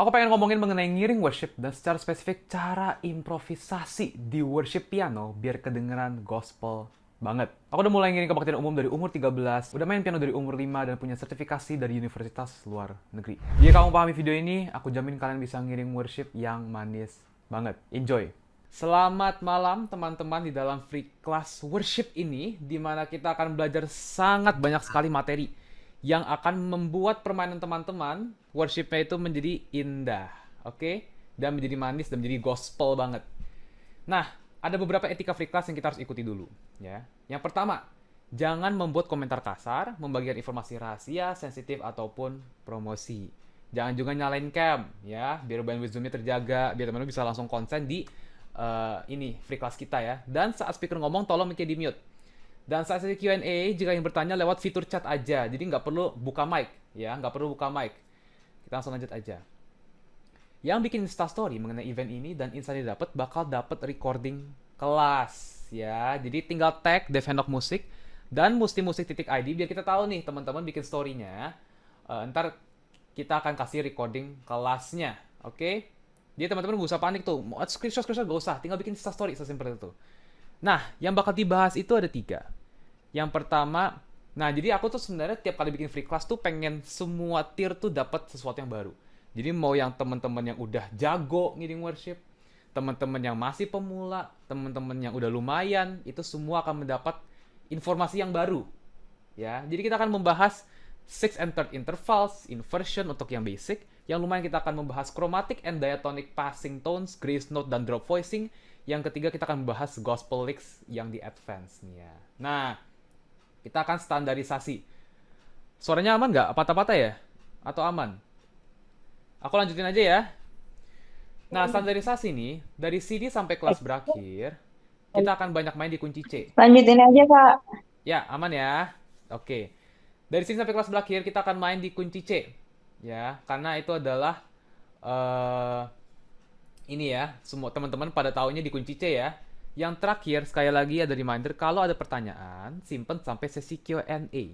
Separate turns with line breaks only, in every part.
Aku pengen ngomongin mengenai ngiring worship dan secara spesifik cara improvisasi di worship piano biar kedengeran gospel banget. Aku udah mulai ngiring kebaktian umum dari umur 13, udah main piano dari umur 5 dan punya sertifikasi dari universitas luar negeri. Jika kamu pahami video ini, aku jamin kalian bisa ngiring worship yang manis banget. Enjoy! Selamat malam teman-teman di dalam free class worship ini, di mana kita akan belajar sangat banyak sekali materi yang akan membuat permainan teman-teman worshipnya itu menjadi indah, oke? Dan menjadi manis dan menjadi gospel banget. Nah, ada beberapa etika free class yang kita harus ikuti dulu, ya. Yang pertama, jangan membuat komentar kasar, membagikan informasi rahasia, sensitif ataupun promosi. Jangan juga nyalain cam, ya, biar bandwidth zoom-nya terjaga, biar teman-teman bisa langsung konsen di ini free class kita ya. Dan saat speaker ngomong, tolong mic-nya di mute. Dan saat sesi Q&A, jika yang bertanya lewat fitur chat aja. Jadi nggak perlu buka mic, ya. Nggak perlu buka mic. Kita langsung lanjut aja. Yang bikin instastory mengenai event ini dan insight yang bakal dapat recording kelas, ya. Jadi tinggal tag Devhenok Musik dan mustimusik.id biar kita tahu nih teman-teman bikin story-nya. Ntar kita akan kasih recording kelasnya, oke? Jadi teman-teman gak usah panik tuh. Mau screenshot gak usah. Tinggal bikin instastory sesimpel itu. Nah, yang bakal dibahas itu ada 3. Yang pertama, nah jadi aku tuh sebenarnya tiap kali bikin free class tuh pengen semua tier tuh dapat sesuatu yang baru. Jadi mau yang teman-teman yang udah jago ngiring worship, teman-teman yang masih pemula, teman-teman yang udah lumayan, itu semua akan mendapat informasi yang baru. Ya, jadi kita akan membahas 6 and third intervals, inversion untuk yang basic. Yang lumayan kita akan membahas chromatic and diatonic passing tones, grace note dan drop voicing. Yang ketiga kita akan membahas gospel licks yang di advance-nya. Nah, kita akan standarisasi. Suaranya aman nggak? Patah-patah ya? Atau aman? Aku lanjutin aja ya. Nah, standarisasi nih, dari CD sampai kelas berakhir, kita akan banyak main di kunci C.
Lanjutin aja, Kak.
Ya, aman ya? Oke. Dari sini sampai kelas berakhir, kita akan main di kunci C. Ya, karena itu adalah eh ini ya, semua teman-teman pada tahunya di kunci C ya. Yang terakhir, sekali lagi ada reminder, kalau ada pertanyaan, simpen sampai sesi Q&A.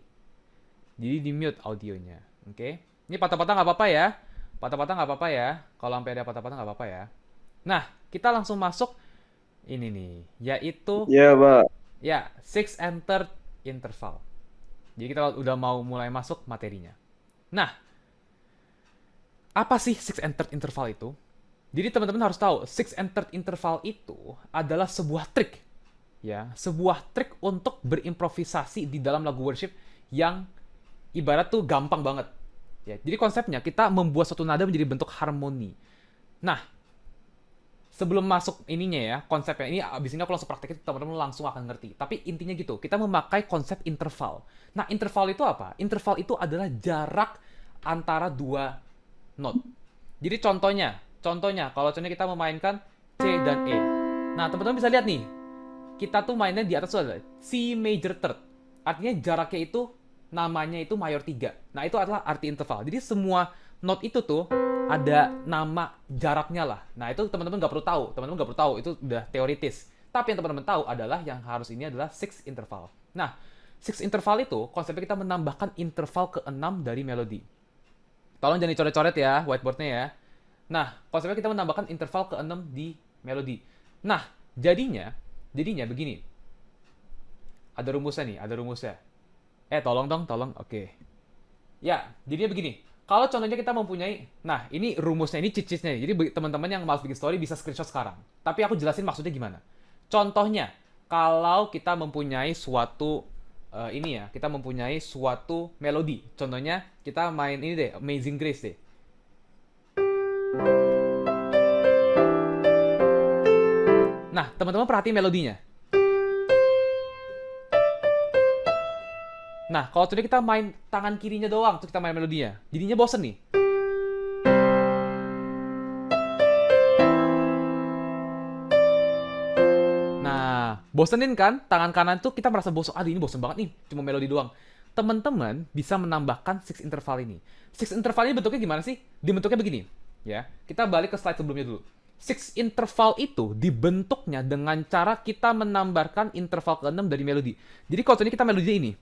Jadi di mute audionya. Oke? Ini patah-patah nggak apa-apa ya. Patah-patah nggak apa-apa ya. Kalau sampai ada patah-patah nggak apa-apa ya. Nah, kita langsung masuk ini nih, yaitu
Iya, Pak.
ya, six and third interval. Jadi kita udah mau mulai masuk materinya. Nah, apa sih six and third interval itu? Jadi teman-teman harus tahu, six and third interval itu adalah sebuah trik. Ya, sebuah trik untuk berimprovisasi di dalam lagu worship yang ibarat tuh gampang banget. Ya, jadi konsepnya kita membuat suatu nada menjadi bentuk harmoni. Nah, sebelum masuk ininya ya, konsepnya ini abis ini aku langsung praktekin, teman-teman langsung akan ngerti. Tapi intinya gitu, kita memakai konsep interval. Nah, interval itu apa? Interval itu adalah jarak antara dua note. Jadi contohnya kalau contohnya kita memainkan C dan E. Nah, teman-teman bisa lihat nih, kita tuh mainnya di atas tuh ada C major third. Artinya jaraknya itu namanya itu mayor 3. Nah, itu adalah arti interval. Jadi semua note itu tuh ada nama jaraknya lah. Nah, itu teman-teman nggak perlu tahu. Teman-teman nggak perlu tahu, itu udah teoritis. Tapi yang teman-teman tahu adalah yang harus ini adalah six interval. Nah, six interval itu konsepnya kita menambahkan interval ke-6 dari melodi. Tolong jangan dicoret-coret ya whiteboardnya ya. Nah, konsepnya kita menambahkan interval ke-6 di melodi. Nah, jadinya begini. Ada rumusnya nih, ada rumusnya. Tolong dong, tolong. Oke. Ya, jadinya begini. Kalau contohnya kita mempunyai, nah ini rumusnya, ini cheat sheet-nya. Jadi teman-teman yang malas bikin story bisa screenshot sekarang. Tapi aku jelasin maksudnya gimana. Contohnya, kalau kita mempunyai suatu ini ya, kita mempunyai suatu melodi. Contohnya kita main ini deh, Amazing Grace deh. Nah, teman-teman perhatiin melodinya. Nah, kalau tadi kita main tangan kirinya doang, terus kita main melodinya, jadinya bosen nih. Nah, bosenin kan? Tangan kanan tuh kita merasa bosan. Aduh, ini bosen banget nih, cuma melodi doang. Teman-teman bisa menambahkan six interval ini. Six interval ini bentuknya gimana sih? Dibentuknya begini, ya. Kita balik ke slide sebelumnya dulu. Six interval itu dibentuknya dengan cara kita menambahkan interval ke-6 dari melodi. Jadi kalau tadi kita melodinya ini,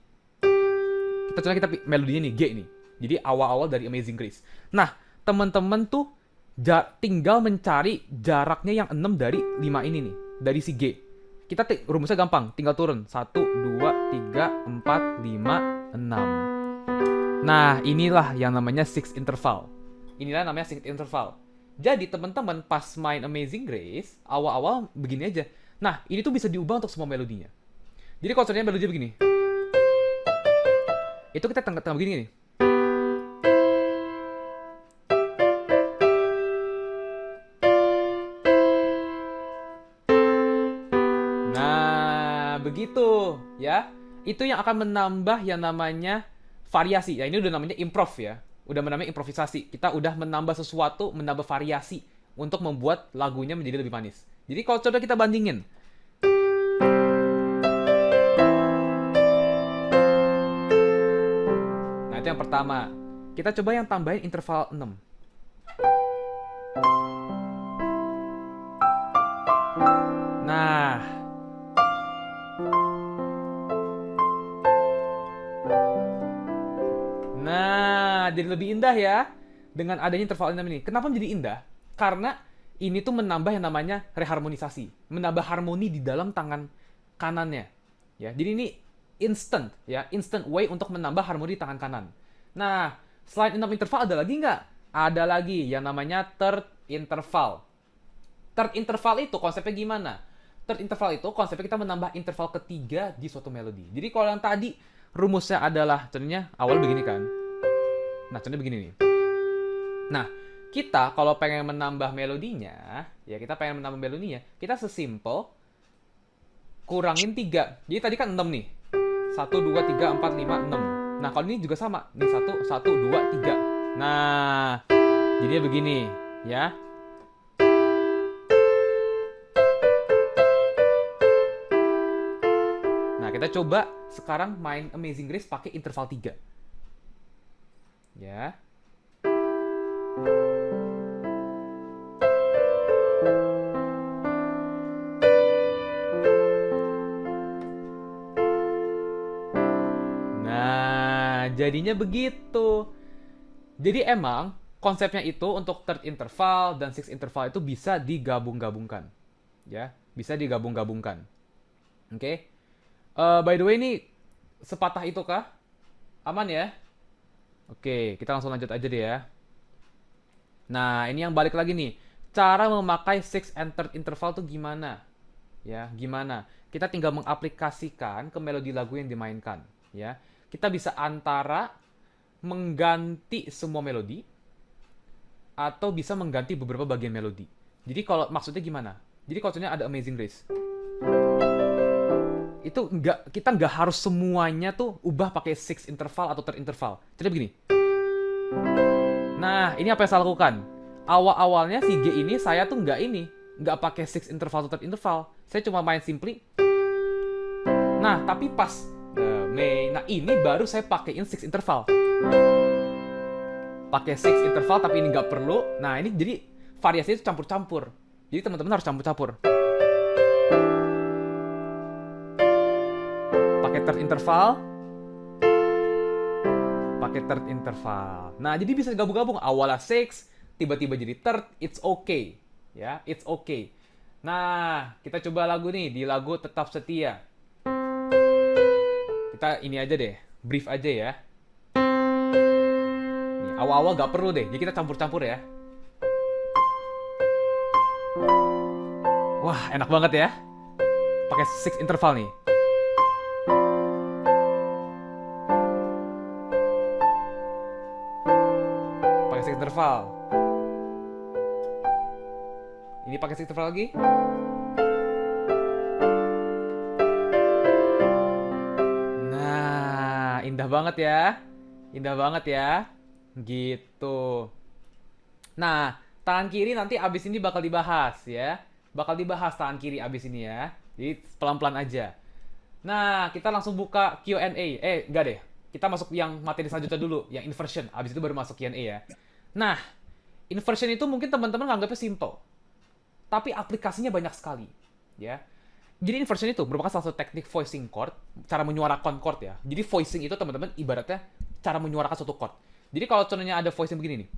kita melodinya nih G ini. Jadi awal-awal dari Amazing Grace. Nah, teman-teman tuh tinggal mencari jaraknya yang 6 dari 5 ini nih, dari si G. Kita rumusnya gampang, tinggal turun 1, 2, 3, 4, 5, 6. Nah, inilah yang namanya sixth interval. Inilah namanya sixth interval. Jadi teman-teman pas main Amazing Grace, awal-awal begini aja. Nah, ini tuh bisa diubah untuk semua melodinya. Jadi kalau contohnya melodinya begini, itu kita tengah-tengah begini nih. Nah, begitu ya. Itu yang akan menambah yang namanya variasi. Ya, ini udah namanya improv ya. Udah namanya improvisasi. Kita udah menambah sesuatu, menambah variasi untuk membuat lagunya menjadi lebih manis. Jadi kalau coba kita bandingin. Nah, itu yang pertama. Kita coba yang tambahin interval 6. Nah, jadi lebih indah ya dengan adanya interval 6 ini. Kenapa menjadi indah? Karena ini tuh menambah yang namanya reharmonisasi, menambah harmoni di dalam tangan kanannya. Ya, jadi ini instant ya, instant way untuk menambah harmoni di tangan kanan. Nah, selain 6 interval ada lagi nggak? Ada lagi yang namanya third interval. Third interval itu konsepnya gimana? Third interval itu konsepnya kita menambah interval ketiga di suatu melodi. Jadi kalau yang tadi rumusnya adalah contohnya awal begini kan. Nah, contohnya begini nih. Nah, kita kalau pengen menambah melodinya, ya kita pengen menambah melodinya, kita sesimpel kurangin 3. Jadi tadi kan 6 nih. 1, 2, 3, 4, 5, 6. Nah, kalau ini juga sama. Nih 1, 1, 2, 3. Nah, jadinya begini, ya. Nah, kita coba sekarang main Amazing Grace pakai interval 3. Ya. Nah, jadinya begitu. Jadi emang konsepnya itu untuk third interval dan sixth interval itu bisa digabung-gabungkan. Ya, bisa digabung-gabungkan. Oke. By the way ini sepatah itu kah? Aman ya? Oke, kita langsung lanjut aja deh ya. Nah, ini yang balik lagi nih. Cara memakai sixth and third interval tuh gimana? Ya, gimana? Kita tinggal mengaplikasikan ke melodi lagu yang dimainkan. Ya, kita bisa antara mengganti semua melodi atau bisa mengganti beberapa bagian melodi. Jadi kalau maksudnya gimana? Jadi kalau contohnya ada Amazing Grace, itu kita nggak harus semuanya tuh ubah pakai sixth interval atau third interval. Jadi begini. Nah, ini apa yang saya lakukan? Awal-awalnya si G ini saya tuh nggak pakai sixth interval atau third interval. Saya cuma main simply. Nah, tapi pas nah ini baru saya pakaiin sixth interval. Pakai sixth interval tapi ini nggak perlu. Nah, ini jadi variasinya itu campur-campur. Jadi teman-teman harus campur-campur. Pakai third interval, pakai third interval. Nah, jadi bisa gabung-gabung. Awalnya six, tiba-tiba jadi third, it's okay. Ya, it's okay. Nah, kita coba lagu nih di lagu Tetap Setia. Kita ini aja deh, brief aja ya. Nih, awal-awal gak perlu deh, jadi kita campur-campur ya. Wah, enak banget ya. Pakai six interval nih. Interval. Ini pakai six interval lagi. Nah, indah banget ya. Indah banget ya. Gitu. Nah, tangan kiri nanti abis ini bakal dibahas ya. Bakal dibahas tangan kiri abis ini ya. Jadi pelan-pelan aja. Nah, kita langsung buka Q&A. Enggak deh. Kita masuk yang materi selanjutnya dulu, yang inversion. Abis itu baru masuk Q&A ya. Nah, inversion itu mungkin teman-teman nganggapnya simple. Tapi aplikasinya banyak sekali. Ya. Jadi inversion itu merupakan salah satu teknik voicing chord, cara menyuarakan chord ya. Jadi voicing itu teman-teman ibaratnya cara menyuarakan suatu chord. Jadi kalau contohnya ada voicing begini nih.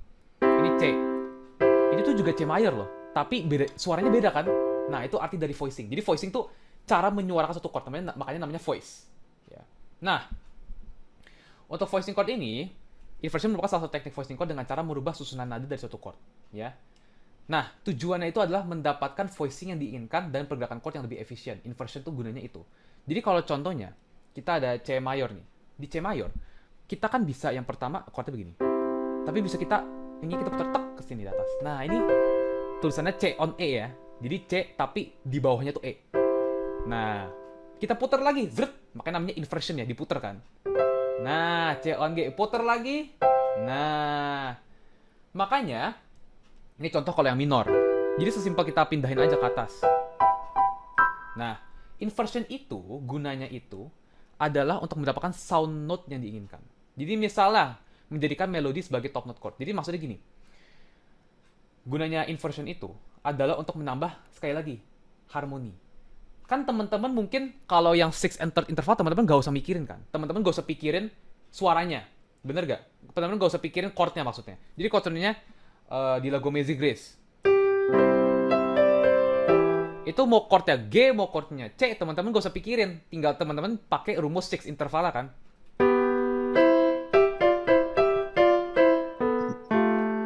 Ini C. Ini tuh juga C major loh, tapi beda, suaranya beda kan? Nah, itu arti dari voicing. Jadi voicing tuh cara menyuarakan satu chord, makanya namanya voice. Ya. Nah, untuk voicing chord ini, inversion merupakan salah satu teknik voicing chord dengan cara merubah susunan nada dari suatu chord. Ya. Nah, tujuannya itu adalah mendapatkan voicing yang diinginkan dan pergerakan chord yang lebih efisien. Inversion tuh gunanya itu. Jadi kalau contohnya, kita ada C mayor nih. Di C mayor, kita kan bisa yang pertama chordnya begini. Tapi bisa kita putar tek ke sini di atas. Nah, ini tulisannya C on E ya. Jadi C tapi di bawahnya tuh E. Nah, kita putar lagi, zret, makanya namanya inversion ya, diputar kan. Nah, C on G, putar lagi. Nah, makanya ini contoh kalau yang minor. Jadi sesimpel kita pindahin aja ke atas. Nah, inversion itu gunanya itu adalah untuk mendapatkan sound note yang diinginkan. Jadi misalnya menjadikan melodi sebagai top note chord. Jadi maksudnya gini. Gunanya inversion itu adalah untuk menambah sekali lagi harmoni. Kan teman-teman mungkin kalau yang 6 and third interval teman-teman gak usah mikirin kan. Teman-teman gak usah pikirin suaranya. Bener gak? Teman-teman gak usah pikirin chordnya maksudnya. Jadi chordnya di lagu Amazing Grace. Itu mau chordnya G, mau chordnya C, teman-teman gak usah pikirin. Tinggal teman-teman pakai rumus 6 interval kan.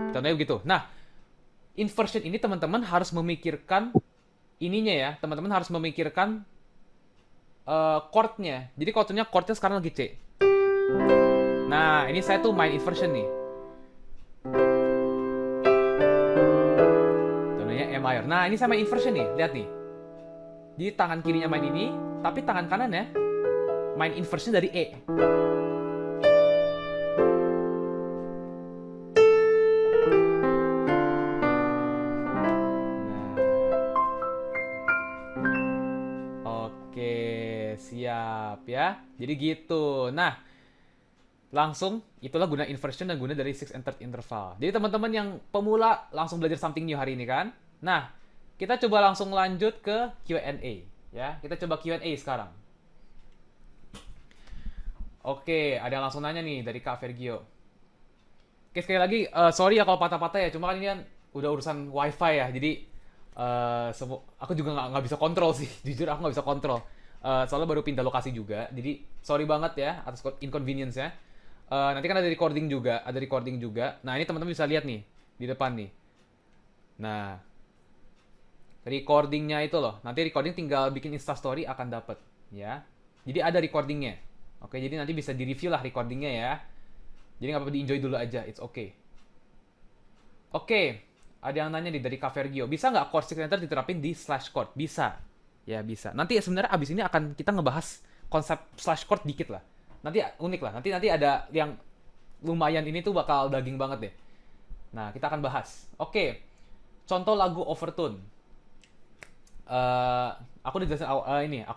Contohnya begitu. Nah, inversion ini teman-teman harus memikirkan ininya ya. Teman-teman harus memikirkan chordnya. Jadi chordnya sekarang lagi C. Nah, ini saya tuh main inversion nih. Contohnya E major. Nah, ini saya main inversion nih. Lihat nih. Jadi tangan kirinya main ini, tapi tangan kanannya main inversion dari E. Siap ya. Jadi gitu. Nah, langsung itulah guna inversion dan guna dari 6 and third interval. Jadi teman-teman yang pemula langsung belajar something new hari ini kan. Nah, kita coba langsung lanjut ke Q&A ya. Kita coba Q&A sekarang. Oke, ada yang langsung nanya nih dari Kak Vergio. Oke, sekali lagi sorry ya kalau patah-patah ya. Cuma kan ini kan udah urusan wifi ya. Jadi aku juga nggak bisa kontrol sih. Jujur aku nggak bisa kontrol. Soalnya baru pindah lokasi juga, jadi sorry banget ya atas inconvenience ya. Nanti kan ada recording juga, Nah ini teman-teman bisa lihat nih di depan nih. Nah, recordingnya itu loh. Nanti recording tinggal bikin instastory akan dapet ya. Jadi ada recordingnya. Oke, jadi nanti bisa di-review lah recordingnya ya. Jadi nggak apa-apa, di-enjoy dulu aja, it's okay. Oke, ada yang nanya nih dari Kak Vergio, bisa nggak chord signature diterapin di slash chord? Bisa. Ya bisa. Nanti sebenarnya abis ini akan kita ngebahas konsep slash chord dikit lah. Nanti unik lah. Nanti ada yang lumayan ini tuh bakal daging banget deh. Nah, kita akan bahas. Oke. Contoh lagu Overtone. Aku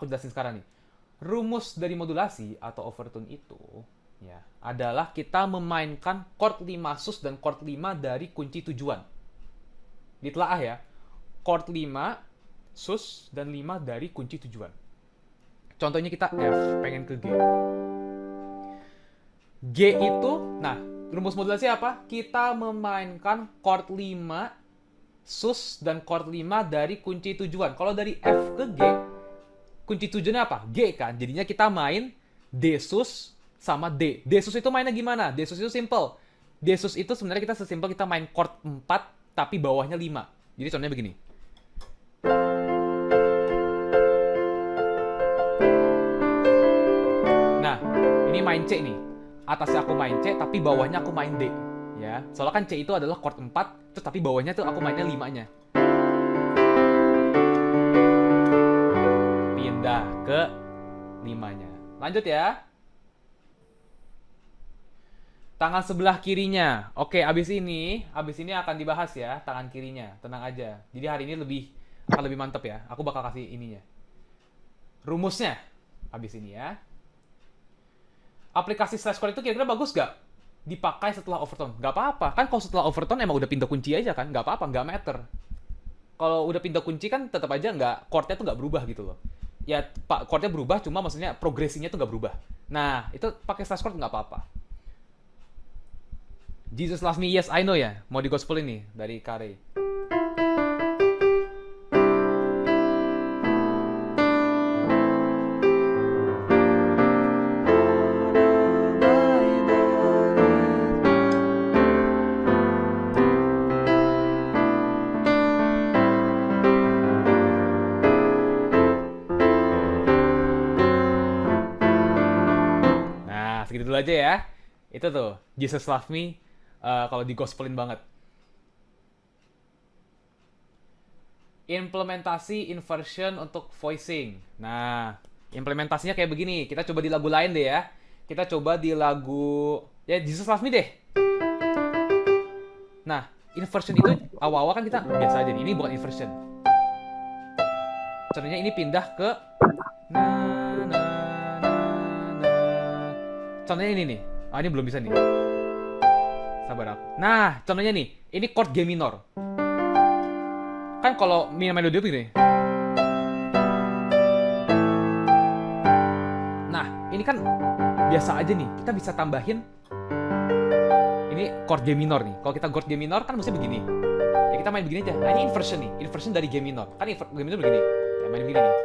jelasin sekarang nih. Rumus dari modulasi atau overtone itu ya adalah kita memainkan chord 5 sus dan chord 5 dari kunci tujuan. Ditelaah ya. Chord 5 sus dan 5 dari kunci tujuan. Contohnya kita F, pengen ke G. G itu, nah, rumus modulasi apa? Kita memainkan chord 5 sus dan chord 5 dari kunci tujuan. Kalau dari F ke G, kunci tujuannya apa? G kan. Jadinya kita main D sus sama D. D sus itu mainnya gimana? D sus itu simple. D sus itu sebenarnya kita sesimpel kita main chord 4 tapi bawahnya 5. Jadi contohnya begini. Ini main C nih. Atasnya aku main C, tapi bawahnya aku main D. Ya, soalnya kan C itu adalah chord 4, terus tapi bawahnya tuh aku mainnya 5-nya. Pindah ke 5-nya. Lanjut ya. Tangan sebelah kirinya. Oke, abis ini akan dibahas ya, tangan kirinya. Tenang aja. Jadi hari ini akan lebih mantep ya. Aku bakal kasih ininya. Rumusnya abis ini ya. Aplikasi slash chord itu kira-kira bagus gak dipakai setelah overtone? Gak apa-apa. Kan kalau setelah overtone emang udah pindah kunci aja kan? Gak apa-apa, gak matter. Kalau udah pindah kunci kan tetap aja chordnya tuh gak berubah gitu loh. Ya, chordnya berubah, cuma maksudnya progresinya tuh gak berubah. Nah, itu pakai slash chord gak apa-apa. Jesus Loves Me, Yes I Know ya. Mau di gospel ini dari Kare. Nah, segitu dulu aja ya. Itu tuh, Jesus Love Me kalau di gospelin banget. Implementasi inversion untuk voicing. Nah, implementasinya kayak begini. Kita coba di lagu lain deh ya. Kita coba di lagu ya Jesus Love Me deh. Nah, inversion itu awal-awal kan kita biasa aja nih. Ini bukan inversion. Contohnya ini pindah ke na na na na. Contohnya ini nih. Ah, ini belum bisa nih. Sabar aku. Nah, contohnya nih. Ini chord G minor. Kan kalau melodi begini. Nah, ini kan biasa aja nih. Kita bisa tambahin ini chord G minor nih. Kalau kita chord G minor kan mesti begini. Ya kita main begini aja. Nah, ini inversion nih. Inversion dari G minor. Kan G minor begini. Ya main begini nih.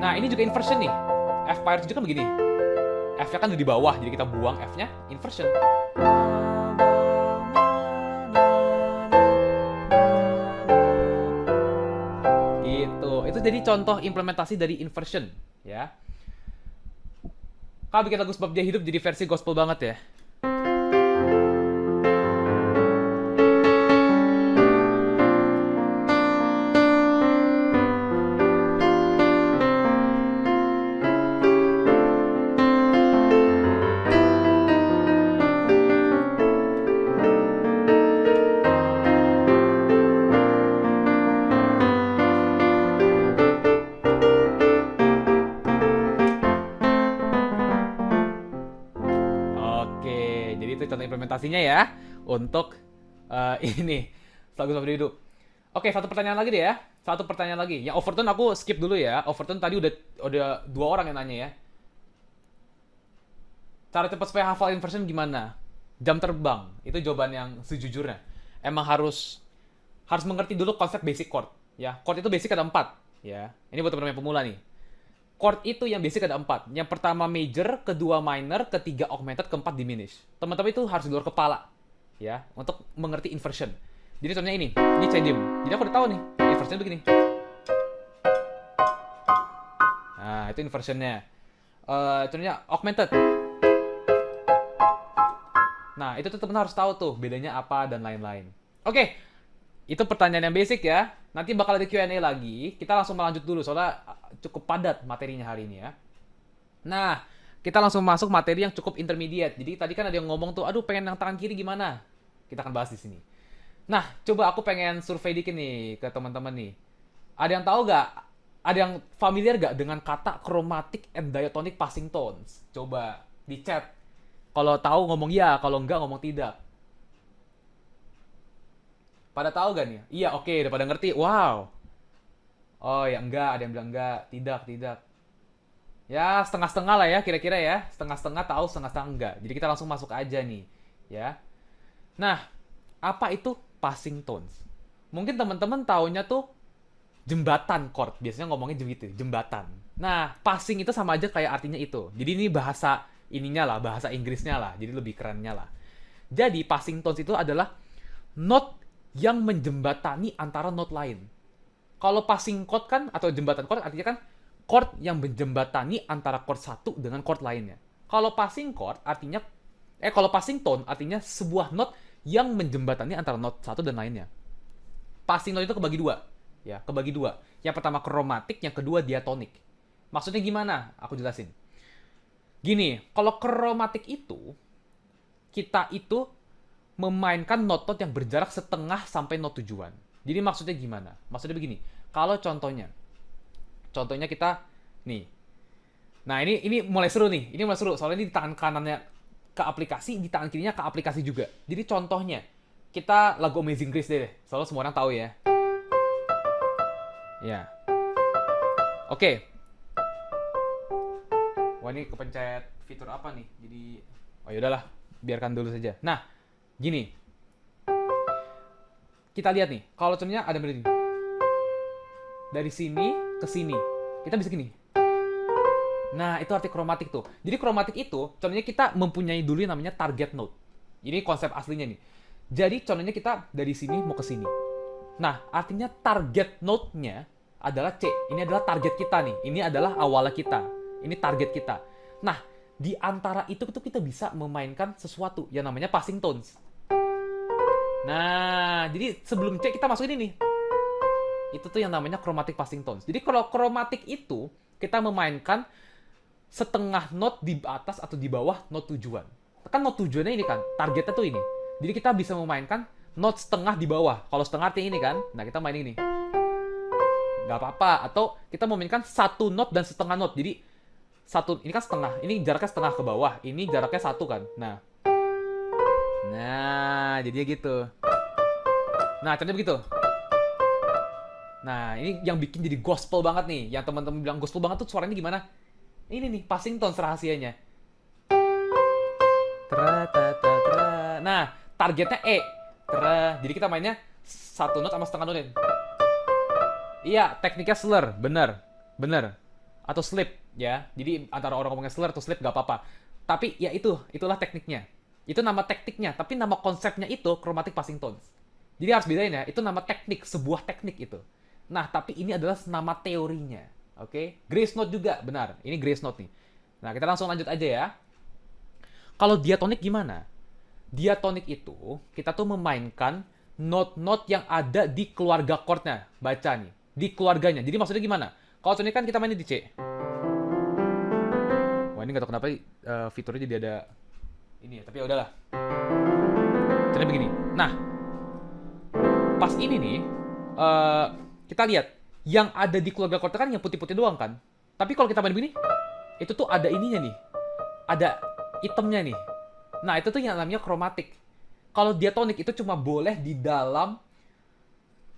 Nah, ini juga inversion nih. F minor juga kan begini. F-nya kan di bawah, jadi kita buang F-nya. Inversion. Itu jadi contoh implementasi dari inversion ya. Kalau bikin lagu sebab dia hidup jadi versi gospel banget ya. Oke, jadi itu contoh implementasinya ya untuk ini lagu sebab dia hidup. Oke, satu pertanyaan lagi deh ya. Satu pertanyaan lagi. Yang overtone aku skip dulu ya. Overtone tadi udah dua orang yang nanya ya. Cara cepat supaya hafal inversion gimana? Jam terbang. Itu jawaban yang sejujurnya. Emang harus mengerti dulu konsep basic chord ya. Chord itu basic ada 4 ya. Ini buat teman-teman pemula nih. Chord itu yang basic ada 4. Yang pertama major, kedua minor, ketiga augmented, keempat diminished. Teman-teman itu harus di luar kepala ya untuk mengerti inversion. Jadi contohnya ini C dim. Jadi aku udah tahu nih, inversion begini. Nah, itu inversionnya. Contohnya augmented. Nah, itu teman-teman harus tahu tuh bedanya apa dan lain-lain. Oke. Itu pertanyaan yang basic ya. Nanti bakal ada Q&A lagi. Kita langsung melanjut dulu soalnya cukup padat materinya hari ini ya. Nah, kita langsung masuk materi yang cukup intermediate. Jadi tadi kan ada yang ngomong tuh, aduh pengen yang tangan kiri gimana? Kita akan bahas di sini. Nah, coba aku pengen survei dikit nih ke teman-teman nih. Ada yang tahu gak? Ada yang familiar gak dengan kata chromatic and diatonic passing tones? Coba di chat. Kalau tahu ngomong ya, kalau enggak ngomong tidak. Pada tahu gak nih? Iya, oke, udah pada ngerti. Wow. Oh ya enggak, ada yang bilang enggak, tidak. Ya, setengah-setengah lah ya, kira-kira ya. Setengah-setengah tahu, setengah-setengah enggak. Jadi kita langsung masuk aja nih, ya. Nah, apa itu passing tones? Mungkin teman-teman taunya tuh jembatan chord. Biasanya ngomongnya gitu, jembatan. Nah, passing itu sama aja kayak artinya itu. Jadi ini bahasa ininya lah, bahasa Inggrisnya lah. Jadi lebih kerennya lah. Jadi passing tones itu adalah note yang menjembatani antara note lain. Kalau passing chord kan, atau jembatan chord artinya kan chord yang menjembatani antara chord satu dengan chord lainnya. Kalau passing chord artinya, kalau passing tone artinya sebuah note yang menjembatani antara note satu dan lainnya. Passing note itu kebagi dua. Ya, kebagi dua. Yang pertama chromatic, yang kedua diatonic. Maksudnya gimana? Aku jelasin. Gini, kalau chromatic itu, kita itu memainkan not-not yang berjarak setengah sampai not tujuan. Jadi maksudnya gimana? Maksudnya begini. Kalau contohnya kita nih. Nah, ini mulai seru nih. Ini mulai seru. Soalnya ini di tangan kanannya ke aplikasi, di tangan kirinya ke aplikasi juga. Jadi contohnya kita lagu Amazing Grace deh. Soalnya semua orang tahu ya. Ya. Oke. Wah, ini kepencet fitur apa nih? Jadi oh ya udahlah. biarkan dulu saja. Nah, gini. Kita lihat nih, kalau contohnya ada melodi. Dari sini ke sini. Kita bisa gini. Nah, itu arti kromatik tuh. Jadi kromatik itu, contohnya kita mempunyai dulu yang namanya target note. Ini konsep aslinya nih. Jadi contohnya kita dari sini mau ke sini. Nah, artinya target note-nya adalah C. Ini adalah target kita nih. Ini adalah awalnya kita. Ini target kita. Nah, di antara itu tuh kita bisa memainkan sesuatu yang namanya passing tones. Nah, jadi sebelum C kita masukin ini. Itu tuh yang namanya chromatic passing tones. Jadi kalau chromatic itu kita memainkan setengah note di atas atau di bawah note tujuan. Kan note tujuannya ini kan, targetnya tuh ini. Jadi kita bisa memainkan note setengah di bawah. Kalau setengah artinya ini kan, nah kita main ini. Gak apa-apa. Atau kita memainkan satu note dan setengah note. Jadi satu, ini kan setengah. Ini jaraknya setengah ke bawah. Ini jaraknya satu kan. Nah, jadinya gitu. Nah, contohnya begitu. Nah, ini yang bikin jadi gospel banget nih. Yang teman-teman bilang gospel banget tuh suaranya gimana? Ini nih, passing tones rahasianya. Nah, targetnya E. Jadi kita mainnya satu note sama setengah note. Iya, tekniknya slur, bener. Atau slip, ya. Jadi antara orang ngomongnya slur atau slip gak apa-apa. Tapi ya itulah tekniknya. Itu nama tekniknya, tapi nama konsepnya itu chromatic passing tones. Jadi harus bedain ya, itu nama teknik, sebuah teknik itu. Nah, tapi ini adalah nama teorinya. Oke, Grace note juga, benar. Ini Grace note nih. Nah, kita langsung lanjut aja ya. Kalau diatonik gimana? Diatonik itu, kita tuh memainkan note-note yang ada di keluarga chordnya. Baca nih, di keluarganya. Jadi maksudnya gimana? Kalau ini kan kita mainin di C. Wah, ini gak tau kenapa fiturnya jadi ada ini ya, tapi ya udahlah. Caranya begini. Nah, pas ini nih, kita lihat yang ada di keluarga chord kan yang putih-putih doang kan. Tapi kalau kita main begini, itu tuh ada ininya nih, ada itemnya nih. Nah, itu tuh yang namanya chromatic. Kalau diatonik itu cuma boleh di dalam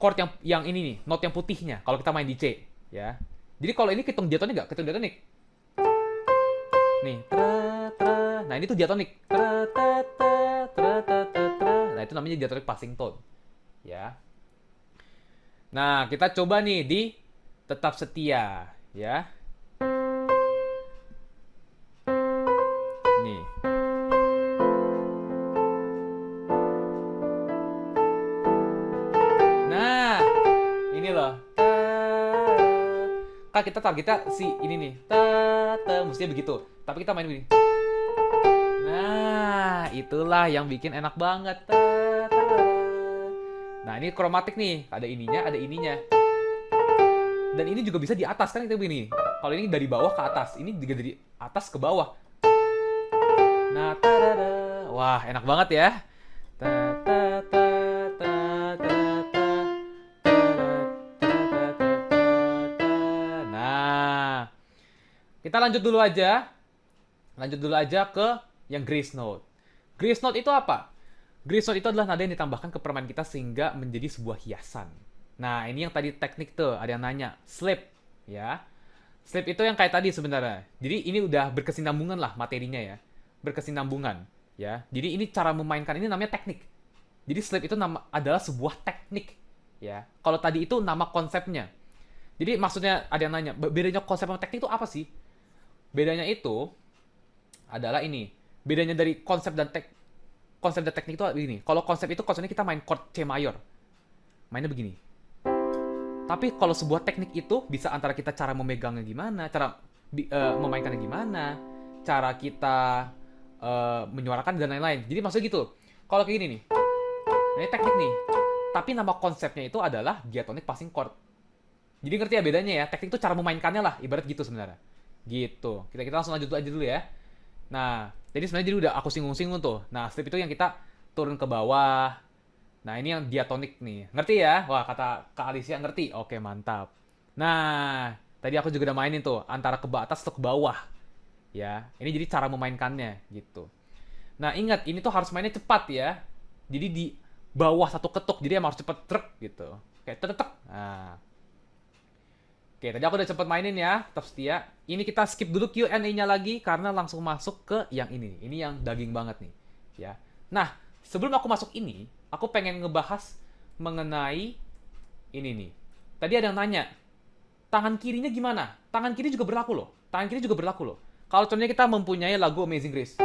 chord yang ini nih, note yang putihnya. Kalau kita main di C, ya. Jadi kalau ini hitung diatonik nggak? Hitung diatonik. Nih, nah ini tuh diatonik. Nah, itu namanya diatonic passing tone, ya. Nah, kita coba nih di tetap setia, ya. Nih. Nah, ini loh. Kan kita targetnya si ini nih. Mestinya begitu. Tapi kita main begini. Nah, itulah yang bikin enak banget. Nah, ini kromatik nih. Ada ininya. Dan ini juga bisa di atas kan kita begini. Kalau ini dari bawah ke atas, ini juga dari atas ke bawah. Nah, wah, enak banget ya. Nah, kita lanjut dulu aja ke yang grace note. Grace note itu apa? Grace note itu adalah nada yang ditambahkan ke permainan kita sehingga menjadi sebuah hiasan. Nah, ini yang tadi teknik tuh, ada yang nanya. Slip, ya. Slip itu yang kayak tadi sebenarnya. Jadi ini udah berkesinambungan lah materinya ya. Berkesinambungan, ya. Jadi ini cara memainkan ini namanya teknik. Jadi slip itu adalah sebuah teknik, ya. Kalau tadi itu nama konsepnya. Jadi maksudnya ada yang nanya, bedanya konsep sama teknik itu apa sih? Bedanya itu adalah ini. Bedanya dari konsep dan teknik itu begini. Kalau konsep itu konsepnya kita main chord C mayor. Mainnya begini. Tapi kalau sebuah teknik itu bisa antara kita cara memegangnya gimana, cara memainkannya gimana, cara kita menyuarakan dan lain-lain. Jadi maksudnya gitu. Kalau kayak gini nih. Ini teknik nih. Tapi nama konsepnya itu adalah diatonic passing chord. Jadi ngerti ya bedanya ya? Teknik itu cara memainkannya lah, ibarat gitu sebenarnya. Gitu. Kita langsung lanjut aja dulu ya. Nah, jadi sebenarnya udah aku singgung-singgung tuh. Nah, slip itu yang kita turun ke bawah. Nah, ini yang diatonik nih. Ngerti ya? Wah, kata Kak Alicia ngerti. Oke, mantap. Nah, tadi aku juga udah mainin tuh. Antara ke atas atau ke bawah. Ya, ini jadi cara memainkannya gitu. Nah, ingat, ini tuh harus mainnya cepat ya. Jadi di bawah satu ketuk. Jadi emang harus cepet truk gitu. Kayak tetek. Nah. Oke, tadi aku udah cepet mainin ya, tetap setia. Ini kita skip dulu Q&A-nya lagi karena langsung masuk ke yang ini. Ini yang daging banget nih. ya. Nah, sebelum aku masuk ini, aku pengen ngebahas mengenai ini nih. Tadi ada yang nanya, tangan kirinya gimana? Tangan kiri juga berlaku loh. Tangan kiri juga berlaku loh. Kalau contohnya kita mempunyai lagu Amazing Grace.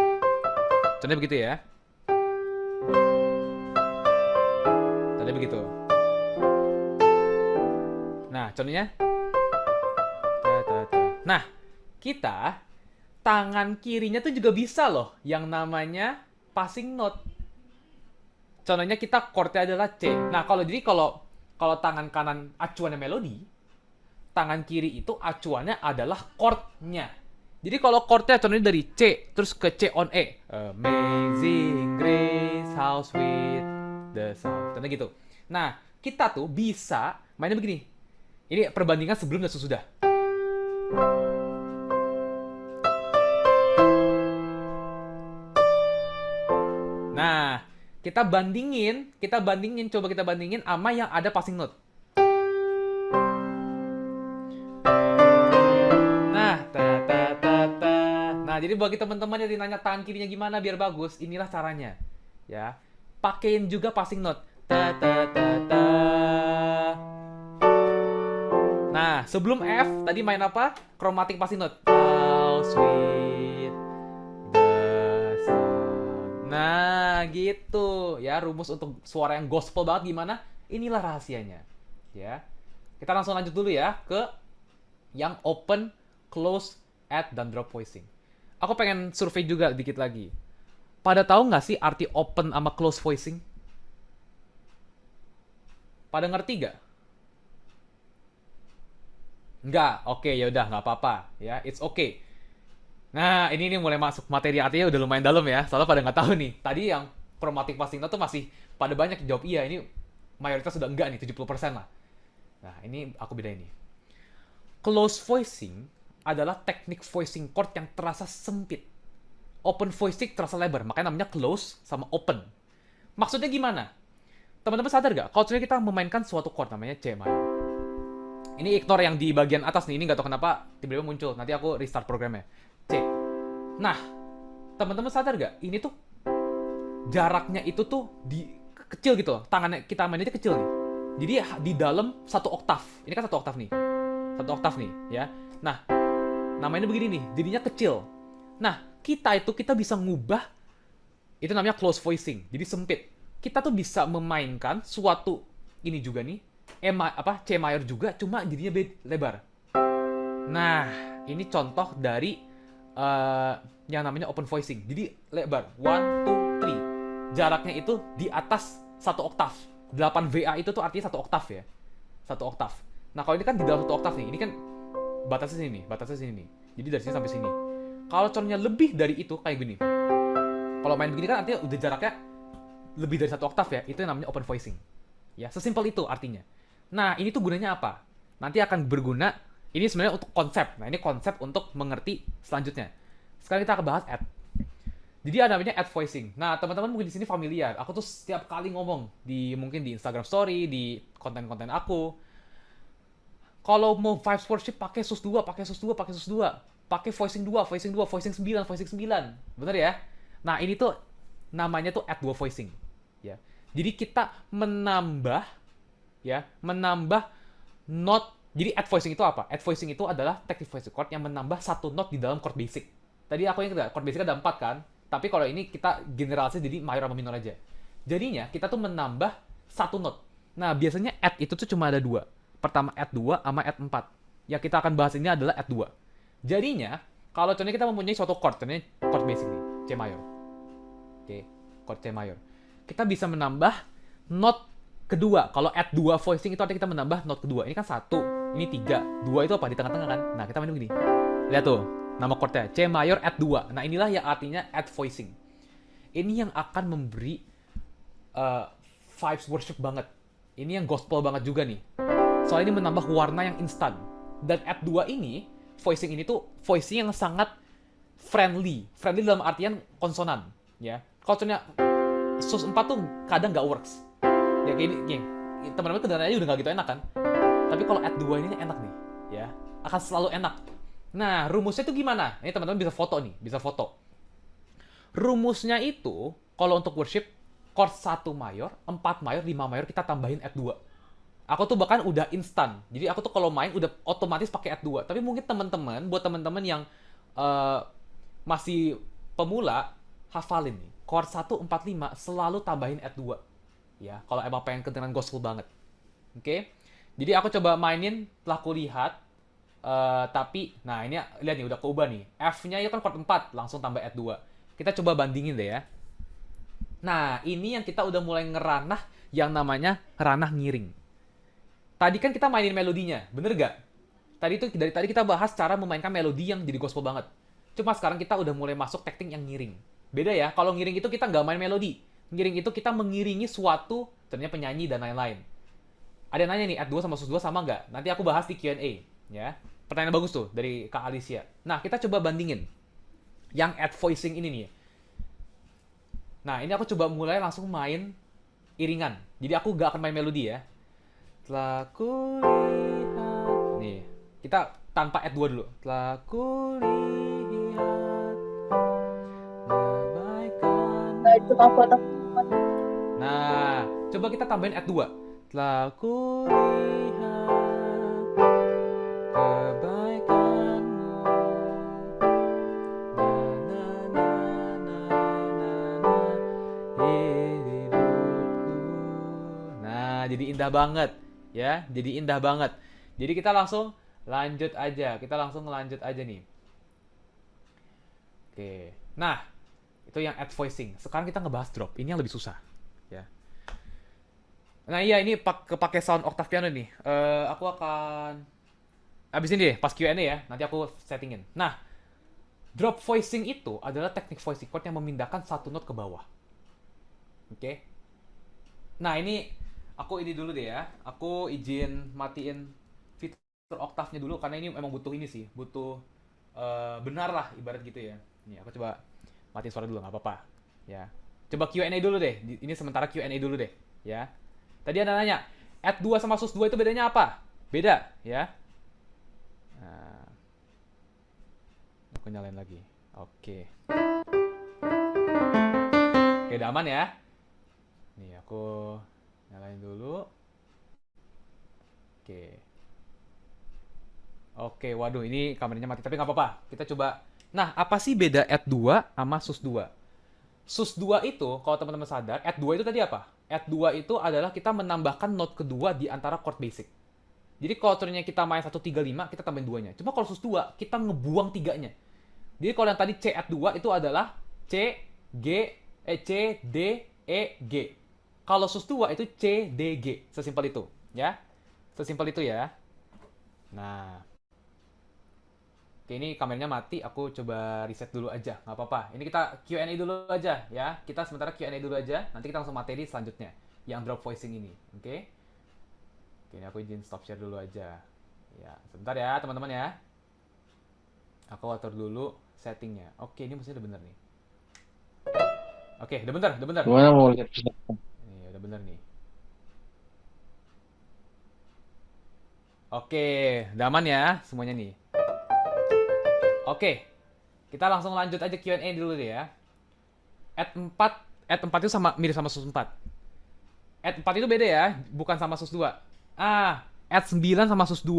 Contohnya begitu ya. Contohnya begitu. Nah, contohnya. Nah, kita tangan kirinya tuh juga bisa loh yang namanya passing note. Contohnya kita chordnya adalah C. Nah, kalau tangan kanan acuannya melodi, tangan kiri itu acuannya adalah chordnya. Jadi kalau chordnya contohnya dari C terus ke C on E, Amazing Grace, how sweet the sound, contohnya gitu. Nah, kita tuh bisa mainnya begini. Ini perbandingan sebelum dan sesudah. Nah, coba kita bandingin sama yang ada passing note. Nah, jadi bagi teman-teman yang ditanya tangan kirinya gimana biar bagus, inilah caranya. Ya. Pakein juga passing note. Nah, sebelum F tadi main apa? Chromatic passing note. How sweet the sound. Nah, gitu. Ya, rumus untuk suara yang gospel banget gimana? Inilah rahasianya. Ya. Kita langsung lanjut dulu ya ke yang open, close, add, dan drop voicing. Aku pengen survei juga dikit lagi. Pada tahu nggak sih arti open sama close voicing? Pada ngerti nggak? Nggak. Oke, ya udah nggak apa-apa. Ya, it's okay. Nah, ini mulai masuk materi artinya udah lumayan dalam ya. Soalnya pada nggak tahu nih. Tadi yang chromatic passing note tuh masih pada banyak jawab iya. Ini mayoritas sudah enggak nih, 70% lah. Nah, ini aku bedain nih. Close voicing adalah teknik voicing chord yang terasa sempit. Open voicing terasa lebar, makanya namanya close sama open. Maksudnya gimana? Teman-teman sadar gak? Kalau kita memainkan suatu chord namanya C minor. Ini ignore yang di bagian atas nih, ini gak tahu kenapa tiba-tiba muncul. Nanti aku restart programnya. C. Nah, teman-teman sadar gak? Ini tuh jaraknya itu tuh kecil gitu loh. Tangannya kita mainnya kecil nih. Jadi di dalam satu oktav. Ini kan satu oktav nih. Satu oktav nih, ya. Nah, namanya begini nih, jadinya kecil. Nah, kita bisa ngubah, itu namanya close voicing, jadi sempit. Kita tuh bisa memainkan suatu, ini juga nih, C mayor juga, cuma jadinya lebar. Nah, ini contoh dari yang namanya open voicing, jadi lebar, 1, 2, 3. Jaraknya itu di atas satu oktav. 8 VA itu tuh artinya satu oktav ya. Satu oktav. Nah, kalau ini kan di dalam satu oktav nih, ini kan batasnya sini nih. Jadi dari sini sampai sini. Kalau contohnya lebih dari itu kayak gini. Kalau main begini kan artinya udah jaraknya lebih dari satu oktav ya. Itu yang namanya open voicing. Ya, sesimpel itu artinya. Nah, ini tuh gunanya apa? Nanti akan berguna. Ini sebenarnya untuk konsep. Nah, ini konsep untuk mengerti selanjutnya. Sekarang kita akan bahas add. Jadi ada namanya add voicing. Nah, teman-teman mungkin di sini familiar. Aku tuh setiap kali ngomong mungkin di Instagram Story, di konten-konten aku. Kalau mau vibes worship pakai sus 2, pakai voicing 2, voicing 9. Bener ya? Nah, ini tuh namanya tuh add 2 voicing, ya. Jadi kita menambah note. Jadi add voicing itu apa? Add voicing itu adalah teknik voicing chord yang menambah satu note di dalam chord basic. Tadi aku ingat chord basic ada 4 kan? Tapi kalau ini kita generalisasi jadi mayor sama minor aja. Jadinya kita tuh menambah satu note. Nah, biasanya add itu tuh cuma ada 2. Pertama add 2 sama add 4. Yang kita akan bahas ini adalah add 2. Jadinya, kalau contohnya kita mempunyai suatu chord, contohnya chord basic nih, C mayor. Oke, chord C mayor. Kita bisa menambah note kedua. Kalau add 2 voicing itu artinya kita menambah note kedua. Ini kan 1, ini 3. 2 itu apa? Di tengah-tengah kan? Nah, kita main begini. Lihat tuh, nama chordnya C mayor add 2. Nah, inilah yang artinya add voicing. Ini yang akan memberi vibes worship banget. Ini yang gospel banget juga nih. Soalnya ini menambah warna yang instan. Dan add 2 ini, voicing ini tuh voicing yang sangat friendly. Friendly dalam artian konsonan, ya. Kalau contohnya sus 4 tuh kadang nggak works. Ya kayak ini. Teman-teman kedengarannya udah nggak gitu enak kan? Tapi kalau add 2 ini enak nih, ya. Akan selalu enak. Nah, rumusnya tuh gimana? Ini teman-teman bisa foto nih, bisa foto. Rumusnya itu, kalau untuk worship, chord 1 mayor, 4 mayor, 5 mayor kita tambahin add 2. Aku tuh bahkan udah instan. Jadi aku tuh kalau main udah otomatis pakai add 2. Tapi mungkin teman-teman, buat teman-teman yang eh, masih pemula, hafalin nih. Chord 1, 4, 5 selalu tambahin add 2. Ya, kalau emang pengen kedengeran gospel banget. Oke? Jadi aku coba mainin setelah aku lihat. Tapi, nah ini lihat nih udah keubah nih. F-nya itu kan chord 4, langsung tambah add 2. Kita coba bandingin deh ya. Nah, ini yang kita udah mulai ngeranah yang namanya ranah ngiring. Tadi kan kita mainin melodinya, bener gak? Dari tadi kita bahas cara memainkan melodi yang jadi gospel banget. Cuma sekarang kita udah mulai masuk teknik yang ngiring. Beda ya, kalau ngiring itu kita nggak main melodi. Ngiring itu kita mengiringi suatu, ternyata penyanyi dan lain-lain. Ada yang nanya nih, add 2 sama sus 2 sama nggak? Nanti aku bahas di Q&A. Ya. Pertanyaan bagus tuh dari Kak Alicia. Nah, kita coba bandingin. Yang add voicing ini nih. Nah, ini aku coba mulai langsung main iringan. Jadi aku nggak akan main melodi ya. Telah kulihat. Nih, kita tanpa add 2 dulu. Telah kulihat kebaikan. Nah, coba kita tambahin add 2. Telah kulihat kebaikanmu. Na, na, na, na, na, hidupku. Nah, jadi indah banget. Ya, jadi indah banget. Jadi kita langsung lanjut aja. Kita langsung lanjut aja nih. Oke. Nah, itu yang add voicing. Sekarang kita ngebahas drop. Ini yang lebih susah. Ya. Nah iya, ini kepake sound octave piano nih. Aku akan abis ini deh, pas Q&A ya. Nanti aku settingin. Nah, drop voicing itu adalah teknik voicing chord yang memindahkan satu note ke bawah. Oke. Nah ini, aku ini dulu deh ya. Aku izin matiin fitur octave-nya dulu karena ini emang butuh ini sih. Butuh benar lah ibarat gitu ya. Nih aku coba matiin suara dulu, nggak apa-apa. Ya. Coba Q&A dulu deh. Ini sementara Q&A dulu deh. Ya. Tadi ada nanya, add 2 sama sus 2 itu bedanya apa? Beda, ya. Nah, aku nyalain lagi. Oke. Oke, udah aman ya. Nih, aku nyalain dulu. Oke. Oke, waduh ini kameranya mati. Tapi nggak apa-apa. Kita coba. Nah, apa sih beda add 2 sama sus 2? Sus 2 itu, kalau teman-teman sadar, add 2 itu tadi apa? Add 2 itu adalah kita menambahkan note kedua di antara chord basic. Jadi kalau ternyata kita main 135, kita tambahin 2-nya. Cuma kalau sus 2, kita ngebuang 3-nya. Jadi kalau yang tadi C add 2 itu adalah C, D, E, G. Kalau sus 2 itu C, D, G. Sesimpel itu. Ya. Sesimpel itu ya. Nah. Oke, ini kameranya mati, aku coba reset dulu aja, nggak apa-apa. Ini kita Q&A dulu aja ya. Kita sementara Q&A dulu aja, nanti kita langsung materi selanjutnya. Yang drop voicing ini, oke? Oke, ini aku izin stop share dulu aja. Ya, sebentar ya teman-teman ya. Aku atur dulu settingnya. Oke, ini mestinya udah bener nih. Oke, udah bener, udah bener.
Gimana mau lihat?
Nih, udah bener nih. Oke, udah aman ya semuanya nih. Oke, kita langsung lanjut aja Q&A dulu deh ya. Add 4 itu mirip sama sus 4. Add 4 itu beda ya, bukan sama sus 2. Add 9 sama sus 2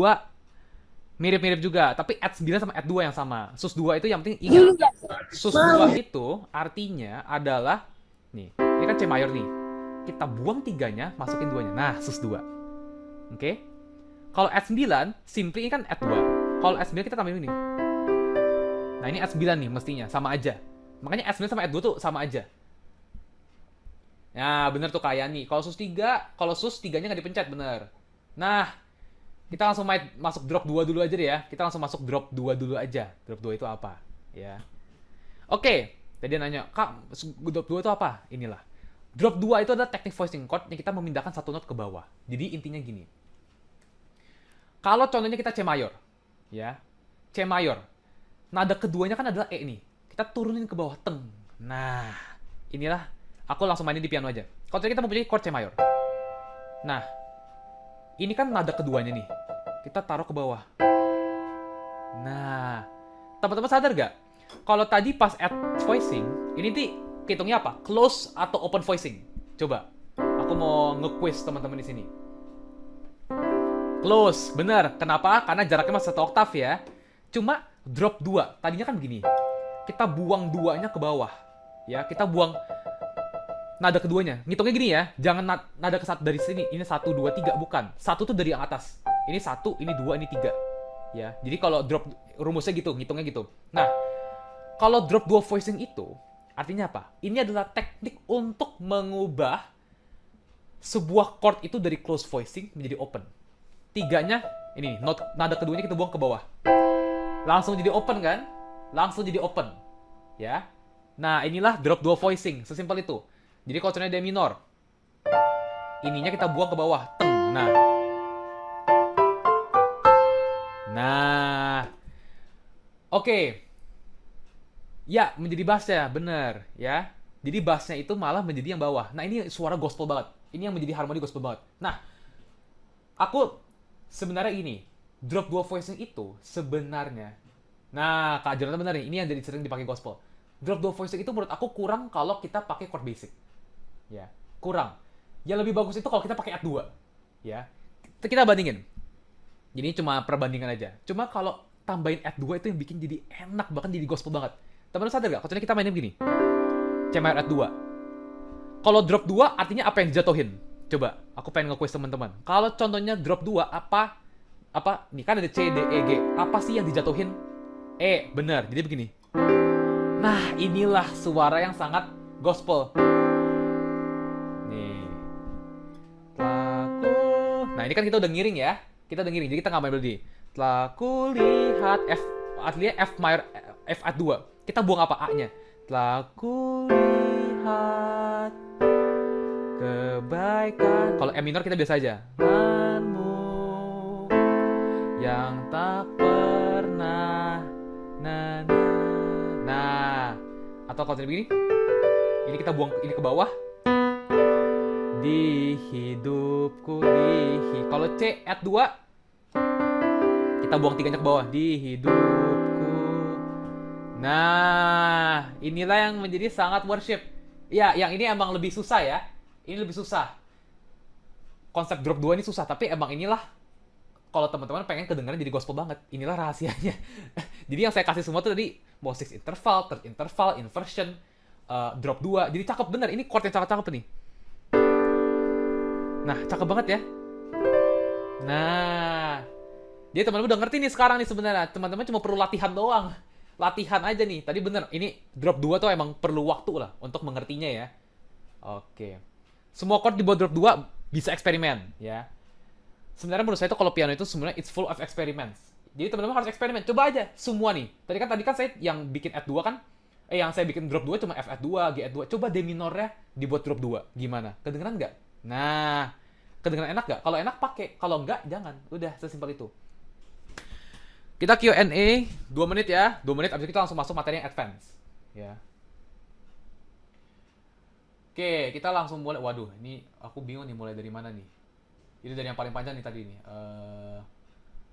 mirip-mirip juga, tapi add 9 sama add 2 yang sama. Sus 2 itu yang penting ingat. Sus 2 itu artinya adalah nih, ini kan C mayor nih. Kita buang 3-nya, masukin 2-nya. Nah, sus 2. Oke? Kalau add 9, simply ini kan add 2. Kalau add 9 kita tambahin ini. Nah, ini add 9 nih mestinya, sama aja. Makanya add 9 sama add 2 tuh sama aja. Nah, bener tuh kayak nih. Kalau sus 3-nya nggak dipencet, bener. Nah, kita langsung masuk drop 2 dulu aja deh ya. Kita langsung masuk drop 2 dulu aja. Drop 2 itu apa? Ya. Oke, tadi dia nanya, Kak, drop 2 itu apa? Inilah. Drop 2 itu adalah teknik voicing chord yang kita memindahkan satu note ke bawah. Jadi intinya gini. Kalau contohnya kita C mayor, ya. C mayor. Nada keduanya kan adalah E nih. Kita turunin ke bawah, teng. Nah, inilah. Aku langsung mainin di piano aja. Kalau tadi kita mempunyai chord C mayor. Nah, ini kan nada keduanya nih. Kita taruh ke bawah. Nah, teman-teman sadar gak? Kalau tadi pas add voicing, ini Kehitungnya apa? Close atau open voicing? Coba. Aku mau nge-quiz teman-teman di sini. Close, bener. Kenapa? Karena jaraknya masih 1 oktav ya. Cuma drop 2. Tadinya kan begini. Kita buang 2-nya ke bawah. Ya, kita buang nada keduanya. Ngitungnya gini ya. Jangan nada ke satu dari sini. Ini 1, 2, 3. Bukan. 1 tuh dari yang atas. Ini 1, ini 2, ini 3. Ya, jadi kalau drop rumusnya gitu, ngitungnya gitu. Nah, kalau drop 2 voicing itu artinya apa? Ini adalah teknik untuk mengubah sebuah chord itu dari close voicing menjadi open. 3-nya ini, nada keduanya kita buang ke bawah. Langsung jadi open kan? Langsung jadi open. Ya. Nah, inilah drop 2 voicing, sesimpel itu. Jadi kalau contohnya D minor, ininya kita buang ke bawah, teng. Nah, oke. Ya, menjadi bassnya, bener ya. Jadi bassnya itu malah menjadi yang bawah. Nah, ini suara gospel banget. Ini yang menjadi harmoni gospel banget. Nah, aku sebenarnya ini drop 2 voicing itu sebenarnya. Nah, Kak Jonathan benar nih, ini yang jadi sering dipakai gospel. Drop 2 voicing itu menurut aku kurang kalau kita pakai chord basic. Ya, kurang. Yang lebih bagus itu kalau kita pakai add 2. Ya. Kita bandingin. Jadi cuma perbandingan aja. Cuma kalau tambahin add 2 itu yang bikin jadi enak, bahkan jadi gospel banget. Teman-teman sadar gak? Kalau kita mainnya begini. C minor add 2. Kalau drop 2 artinya apa yang dijatuhin? Coba, aku pengen nge-quiz teman-teman. Kalau contohnya drop 2 apa? Nih kan ada C, D, E, G. Apa sih yang dijatuhin? E, bener. Jadi begini. Nah, inilah suara yang sangat gospel. Nih. Nah, ini kan kita udah ngiring ya. Kita udah ngiring, jadi kita nggak main melodi. Telah kulihat F, artinya F minor, F add 2. Kita buang apa? A-nya. Telah kulihat kebaikan. Kalau E minor kita biasa aja. Manmu yang tak pernah Nah, atau kalau begini, ini kita buang ini ke bawah. Di hidupku kalau C add 2 kita buang 3-nya ke bawah. Di hidupku. Nah, inilah yang menjadi sangat worship. Ya, yang ini emang lebih susah ya. Ini lebih susah. Konsep drop 2 ini susah, tapi emang inilah kalau teman-teman pengen kedengaran jadi gospel banget. Inilah rahasianya. Jadi yang saya kasih semua tuh tadi mau 6 interval, third interval, inversion, drop 2. Jadi cakep bener. Ini chord yang cakep-cakep nih. Nah, cakep banget ya. Nah, jadi teman-teman udah ngerti nih sekarang nih sebenarnya. Teman-teman cuma perlu latihan doang. Latihan aja nih. Tadi bener, ini drop 2 tuh emang perlu waktu lah untuk mengertinya ya. Oke. Semua chord di bawah drop 2 bisa eksperimen ya. Sebenarnya menurut saya itu kalau piano itu sebenarnya it's full of experiments. Jadi teman-teman harus eksperimen. Coba aja semua nih. Tadi kan saya yang bikin add 2 kan, yang saya bikin drop 2 cuma F add 2, G add 2. Coba D minornya dibuat drop 2. Gimana? Kedengeran nggak? Nah, kedengeran enak nggak? Kalau enak pakai, kalau nggak jangan. Udah sesimpel itu. Kita Q&A 2 menit ya. 2 menit abis itu kita langsung masuk materi yang advance. Ya. Oke, kita langsung mulai. Waduh, ini aku bingung nih mulai dari mana nih. Ini dari yang paling panjang nih tadi nih.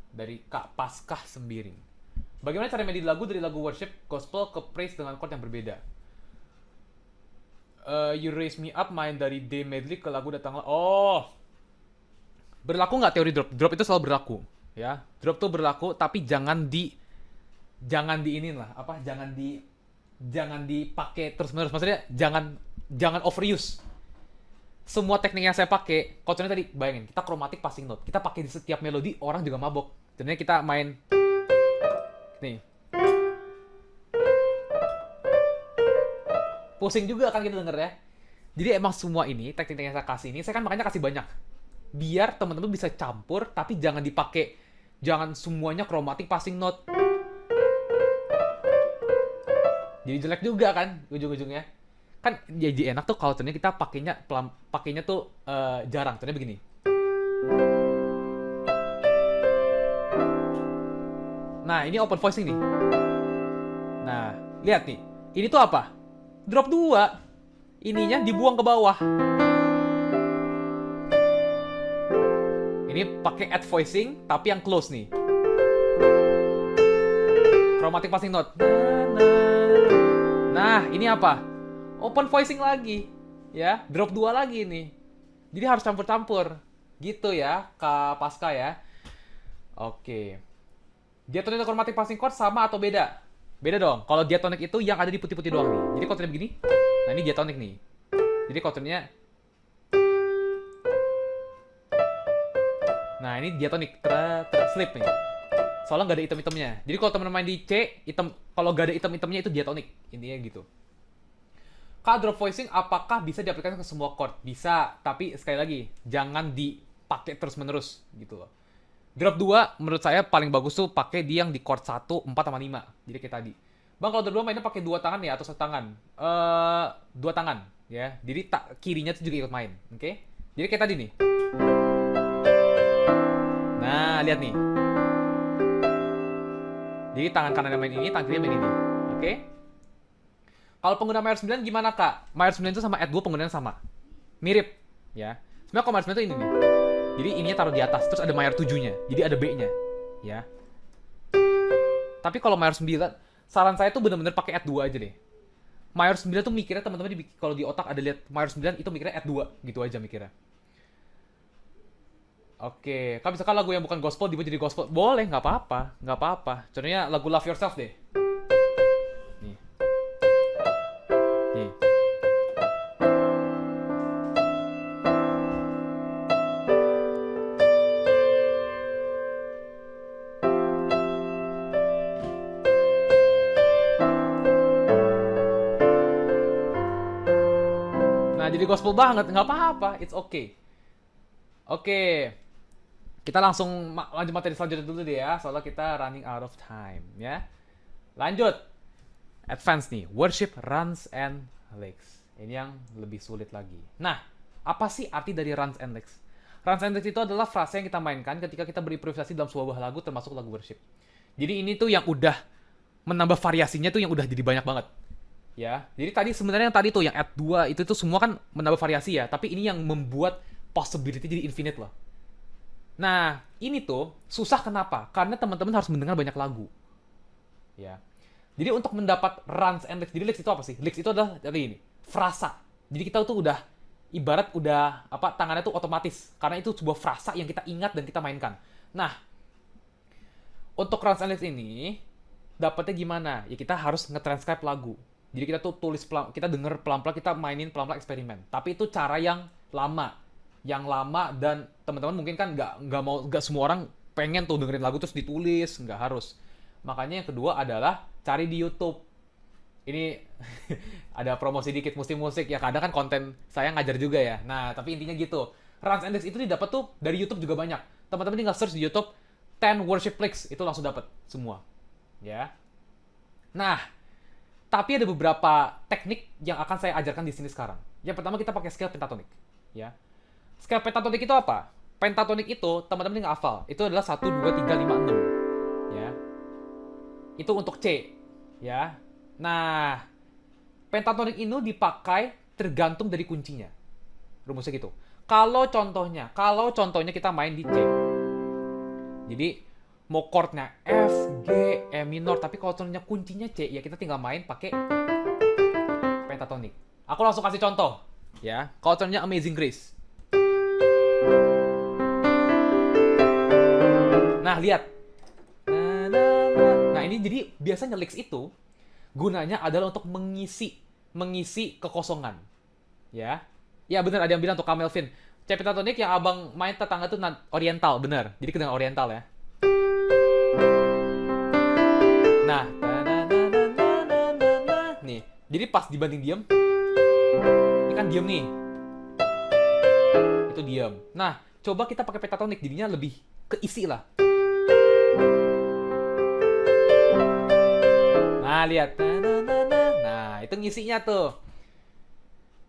Dari Kak Paskah Sembiring. Bagaimana cara medit lagu dari lagu worship, gospel ke praise dengan chord yang berbeda? You Raise Me Up main dari D medley ke lagu Datanglah. Oh, berlaku nggak teori drop? Drop itu selalu berlaku, ya. Drop tuh berlaku, tapi jangan diinin lah. Jangan dipakai terus menerus. Maksudnya jangan overuse. Semua teknik yang saya pakai, contohnya tadi, bayangin, kita chromatic passing note. Kita pakai di setiap melodi, orang juga mabok. Contohnya kita main nih. Pusing juga kan kita denger ya. Jadi emang semua ini, teknik-teknik yang saya kasih ini, saya kan makanya kasih banyak. Biar teman-teman bisa campur, tapi jangan semuanya chromatic passing note. Jadi jelek juga kan, ujung-ujungnya. Kan jadi enak tuh kalau ternyata kita pakainya tuh jarang. Contohnya begini. Nah, ini open voicing nih. Nah, lihat nih. Ini tuh apa? Drop 2. Ininya dibuang ke bawah. Ini pakai add voicing tapi yang close nih. Chromatic passing note. Nah, ini apa? Open voicing lagi. Ya, drop 2 lagi nih. Jadi harus campur-campur. Gitu ya, Kak Pasca ya. Oke. Diatonic chromatic passing chord sama atau beda? Beda dong. Kalau diatonic itu yang ada di putih-putih doang nih. Jadi chordnya begini. Nah, ini diatonic nih. Jadi chordnya. Nah, ini diatonic. Slip nih. Soalnya nggak ada item-itemnya. Jadi kalau teman main di C, kalau nggak ada item-itemnya itu diatonic. Intinya gitu. Kak, drop voicing apakah bisa diaplikasikan ke semua chord? Bisa, tapi sekali lagi, jangan dipakai terus-menerus gitu loh. Drop 2 menurut saya paling bagus tuh pakai di yang di chord 1, 4 sama 5. Jadi kayak tadi. Bang, kalau drop 2 mainnya pakai 2 tangan ya atau 1 tangan? 2 tangan ya. Jadi kirinya tuh juga ikut main, oke? Jadi kayak tadi nih. Nah, lihat nih. Jadi tangan kanan main ini, tangan kiri main ini. Oke? Kalau pengguna mayor 9 gimana, Kak? Mayor 9 itu sama add 2 penggunaannya sama. Mirip, ya. Sebenarnya kalau mayor 9 itu ini nih. Jadi ininya taruh di atas, terus ada mayor 7-nya. Jadi ada B-nya, ya. Tapi kalau mayor 9, saran saya tuh bener-bener pakai add 2 aja deh. Mayor 9 tuh mikirnya teman-teman kalau di otak ada lihat mayor 9 itu mikirnya add 2, gitu aja mikirnya. Oke, kan misalkan lagu yang bukan gospel dibuat jadi gospel, boleh, nggak apa-apa, nggak apa-apa. Contohnya lagu Love Yourself deh. Nih, nih. Nah, jadi gospel banget, nggak apa-apa, it's okay. Oke, kita langsung lanjut materi selanjutnya dulu deh ya, soalnya kita running out of time ya. Lanjut, advance nih, worship runs and licks. Ini yang lebih sulit lagi. Nah, apa sih arti dari runs and licks? Runs and licks itu adalah frase yang kita mainkan ketika kita berimprovisasi dalam sebuah lagu, termasuk lagu worship. Jadi ini tuh yang udah menambah variasinya tuh yang udah jadi banyak banget. Ya, jadi tadi sebenarnya yang tadi tuh yang add 2 itu tuh semua kan menambah variasi ya, tapi ini yang membuat possibility jadi infinite loh. Nah, ini tuh susah kenapa? Karena teman-teman harus mendengar banyak lagu. Ya. Jadi untuk mendapat runs and licks, jadi licks itu apa sih? Licks itu adalah tadi ini, frasa. Jadi kita tuh udah ibarat udah apa tangannya tuh otomatis karena itu sebuah frasa yang kita ingat dan kita mainkan. Nah, untuk runs and licks ini dapatnya gimana? Ya kita harus nge-transcribe lagu. Jadi kita tuh tulis kita denger pelan-pelan, kita mainin pelan-pelan eksperimen. Tapi itu cara yang lama dan teman-teman mungkin kan nggak semua orang pengen tuh dengerin lagu terus ditulis, nggak harus. Makanya yang kedua adalah cari di YouTube. Ini ada promosi dikit musik ya, kadang kan konten saya ngajar juga ya. Nah, tapi intinya gitu. Runs and licks itu didapat tuh dari YouTube juga banyak. Teman-teman tinggal search di YouTube 10 worship licks, itu langsung dapat semua. Ya. Nah, tapi ada beberapa teknik yang akan saya ajarkan di sini sekarang. Yang pertama kita pakai scale pentatonik, ya. Scale pentatonik itu apa? Pentatonik itu teman-teman tinggal hafal. Itu adalah 1 2 3 5 6. Ya. Itu untuk C, ya. Nah, pentatonik ini dipakai tergantung dari kuncinya. Rumusnya gitu. Kalau contohnya kita main di C. Jadi mau chordnya F, G, E minor, tapi kalau contohnya kuncinya C, ya kita tinggal main pakai pentatonik. Aku langsung kasih contoh, ya. Kalau contohnya Amazing Grace. Nah, lihat. Nah, ini jadi biasanya licks itu gunanya adalah untuk mengisi kekosongan. Ya. Ya benar, ada yang bilang tuh Kak Melvin, C pentatonik yang abang main tetangga tuh oriental, benar. Jadi kedengar oriental ya. Nah, nih, jadi pas dibanding diem, ini kan diem nih, itu diem. Nah, coba kita pakai pentatonik, jadinya lebih keisi lah. Nah, lihat, nah itu ngisinya tuh.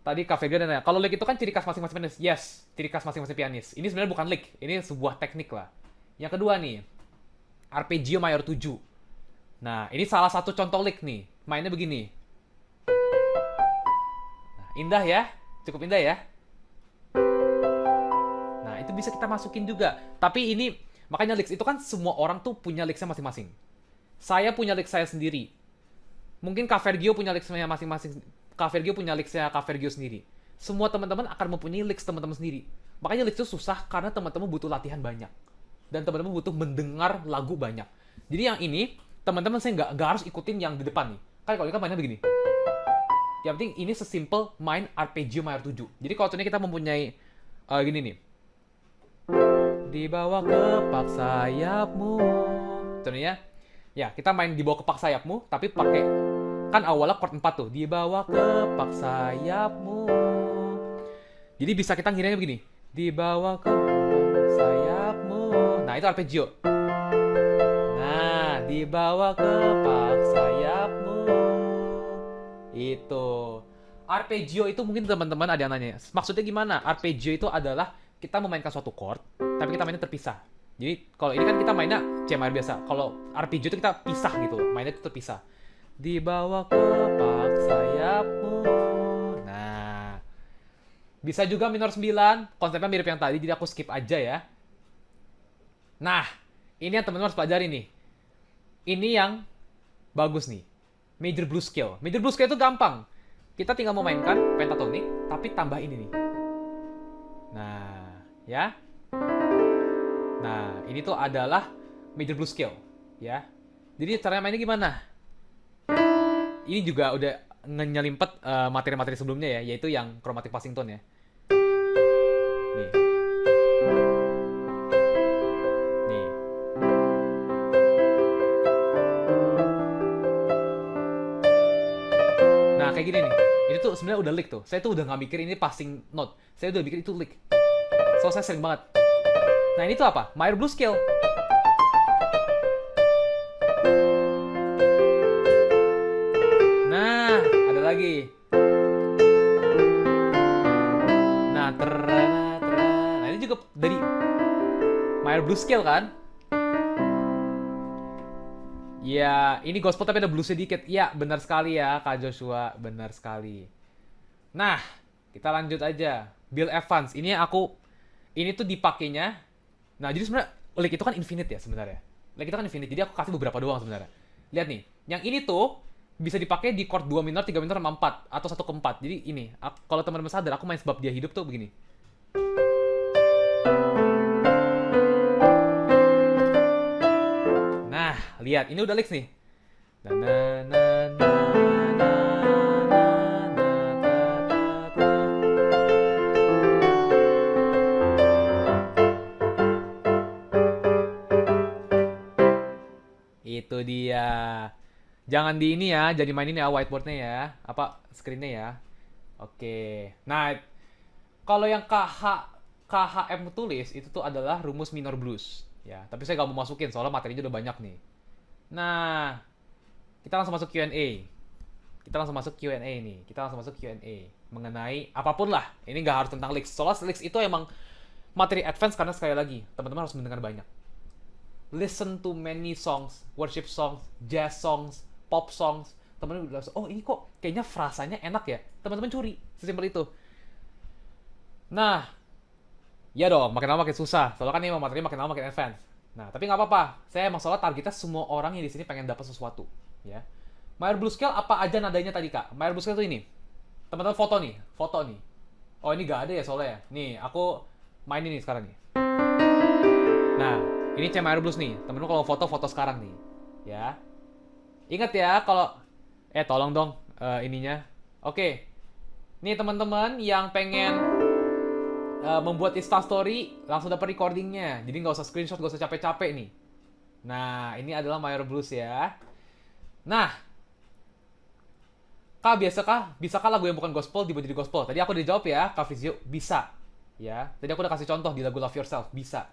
Tadi Kak Febrian nanya, kalau lick itu kan ciri khas masing-masing pianis. Yes, ciri khas masing-masing pianis. Ini sebenarnya bukan lick, ini sebuah teknik lah. Yang kedua nih, arpeggio mayor 7. Nah, ini salah satu contoh lick nih. Mainnya begini. Nah, indah ya? Cukup indah ya? Nah, itu bisa kita masukin juga. Tapi ini, makanya licks itu kan semua orang tuh punya licksnya masing-masing. Saya punya lick saya sendiri. Mungkin Kak Vergio punya licksnya masing-masing. Kak Vergio punya licks-nya Kak Vergio sendiri. Semua teman-teman akan mempunyai licks teman-teman sendiri. Makanya licks itu susah karena teman-teman butuh latihan banyak. Dan teman-teman butuh mendengar lagu banyak. Jadi yang ini, teman-teman saya nggak harus ikutin yang di depan nih. Kan kalau ini kan mainnya begini. Yang penting ini sesimpel main arpeggio mayor 7. Jadi kalau contohnya kita mempunyai gini nih. Dibawa kepak sayapmu. Contohnya, ya kita main dibawa kepak sayapmu, tapi pakai kan awalnya chord 4 tuh. Dibawa kepak sayapmu. Jadi bisa kita ngiringnya begini. Dibawa kepak sayapmu. Nah itu arpeggio. Nah dibawa kepak sayapmu. Itu arpeggio itu mungkin teman-teman ada yang nanya. Maksudnya gimana? Arpeggio itu adalah kita memainkan suatu chord, tapi kita mainnya terpisah. Jadi kalau ini kan kita mainnya C mayor biasa. Kalau arpeggio itu kita pisah gitu, mainnya itu terpisah. Dibawa kepak sayapmu. Nah, bisa juga minor 9, konsepnya mirip yang tadi, jadi aku skip aja ya. Nah, ini yang teman-teman harus pelajari nih. Ini yang bagus nih. Major blues scale. Major blues scale itu gampang. Kita tinggal memainkan pentatonik, tapi tambah ini nih. Nah, ya. Nah, ini tuh adalah major blues scale, ya. Jadi caranya mainnya gimana? Ini juga udah nyelimpet materi-materi sebelumnya ya, yaitu yang chromatic passing tone ya. Nih. Nih. Nah, kayak gini nih. Ini tuh sebenarnya udah lick tuh. Saya tuh udah nggak mikir ini passing note. Saya udah mikir itu lick. So, saya sering banget. Nah, ini tuh apa? Major blues scale. Nah, ada lagi. Nah, nah ini juga dari major blues scale kan? Ya, ini gospel tapi ada bluesnya dikit. Ya, benar sekali ya, Kak Joshua. Benar sekali. Nah, kita lanjut aja. Bill Evans. Ini tuh dipakainya. Nah, jadi sebenarnya lick itu kan infinite ya sebenarnya. Lick itu kan infinite. Jadi aku kasih beberapa doang sebenarnya. Lihat nih. Yang ini tuh bisa dipakai di chord 2 minor, 3 minor, sama 4. Atau 1 ke 4. Jadi ini. Kalau teman-teman sadar, aku main sebab dia hidup tuh begini. Nah, lihat. Ini udah licks nih. Itu dia. Jangan di ini ya, jadi mainin ya whiteboardnya ya, apa screennya ya. Oke. Nah, kalau yang KHM tulis itu tuh adalah rumus minor blues ya. Tapi saya gak mau masukin soalnya materinya udah banyak nih. Nah, kita langsung masuk Q&A. Kita langsung masuk Q&A nih. Kita langsung masuk Q&A mengenai apapun lah. Ini nggak harus tentang licks. Soalnya licks itu emang materi advance karena sekali lagi teman-teman harus mendengar banyak. Listen to many songs, worship songs, jazz songs, pop songs. Teman-teman bilang, oh ini kok kayaknya frasanya enak ya. Teman-teman curi, sesimpel itu. Nah, ya dong, makin lama makin susah. Soalnya kan ini materinya makin lama makin advance. Nah, tapi nggak apa-apa. Saya emang soalnya targetnya semua orang yang di sini pengen dapat sesuatu, ya. Major blues scale apa aja nadanya tadi kak? Major blues scale itu ini. Teman-teman foto nih. Oh ini nggak ada ya soalnya ya. Nih, aku main ini sekarang nih. Nah, ini C major blues nih. Temen-temen kalau foto sekarang nih. Ya. Ingat ya kalau tolong dong ininya. Oke. Nih teman-teman yang pengen membuat Insta story langsung dapat recordingnya. Jadi nggak usah screenshot, nggak usah capek-capek nih. Nah, ini adalah major blues ya. Nah, Kak, bisakah lagu yang bukan gospel dibuat jadi gospel? Tadi aku udah jawab ya, Kak Fizio, bisa. Ya, tadi aku udah kasih contoh di lagu Love Yourself, bisa.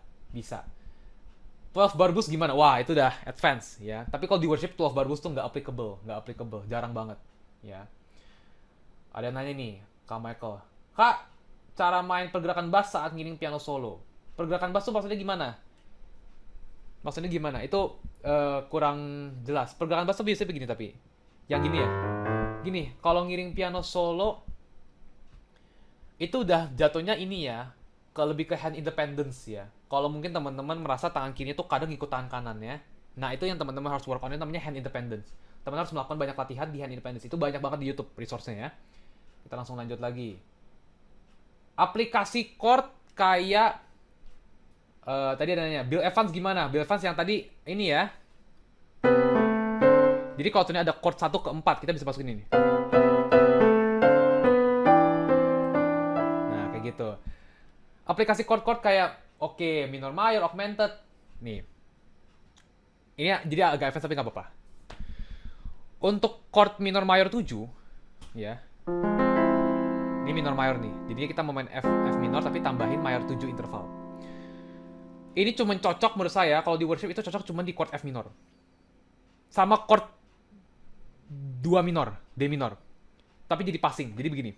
12 bar blues gimana? Wah, itu udah advance ya. Tapi kalau di worship 12 bar blues tuh nggak applicable, jarang banget ya. Ada yang nanya nih, Kak Michael. Kak, cara main pergerakan bass saat ngiring piano solo. Pergerakan bass tuh maksudnya gimana? Itu kurang jelas. Pergerakan bass tuh biasanya begini tapi. Yang gini ya. Gini, kalau ngiring piano solo itu udah jatuhnya ini ya, lebih ke hand independence ya. Kalau mungkin teman-teman merasa tangan kiri itu kadang ikut tangan kanannya. Nah, itu yang teman-teman harus work on, itu namanya hand independence. Teman-teman harus melakukan banyak latihan di hand independence. Itu banyak banget di YouTube resource-nya ya. Kita langsung lanjut lagi. Aplikasi chord kayak tadi ada nanya, Bill Evans gimana? Bill Evans yang tadi ini ya. Jadi kalau ada chord 1 ke 4, kita bisa masukin ini. Nah, kayak gitu. Aplikasi chord-chord kayak minor mayor, augmented. Nih. Ini jadi agak advance tapi nggak apa-apa. Untuk chord minor mayor 7, ya. Ini minor mayor nih. Jadi kita mau main F minor tapi tambahin mayor 7 interval. Ini cuma cocok menurut saya kalau di worship itu cocok cuma di chord F minor. Sama chord 2 minor, D minor. Tapi jadi passing. Jadi begini.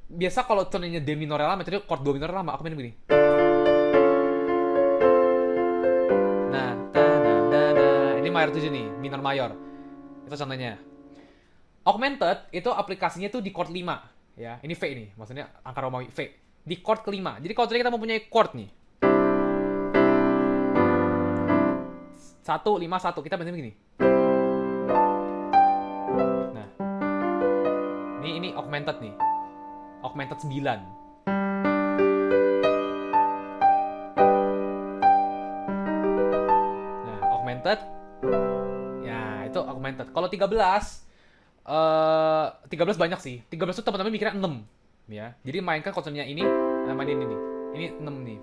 Biasa kalau tonenya D minor lama, jadi chord 2 minor lama, aku main begini. Nah, ini mayor 7 nih, minor mayor. Itu contohnya. Augmented itu aplikasinya tuh di chord 5, ya. Ini V nih, maksudnya angka Romawi V. Di chord kelima. Jadi kalau tadi kita mempunyai chord nih. 1, 5, 1, kita main begini. Nah. Ini augmented nih. Augmented 9. Nah, augmented. Ya, itu augmented. Kalau 13 banyak sih. 13 itu teman-teman mikirnya 6, ya. Jadi mainkan konsernya ini, mainin ini. Ini 6 nih.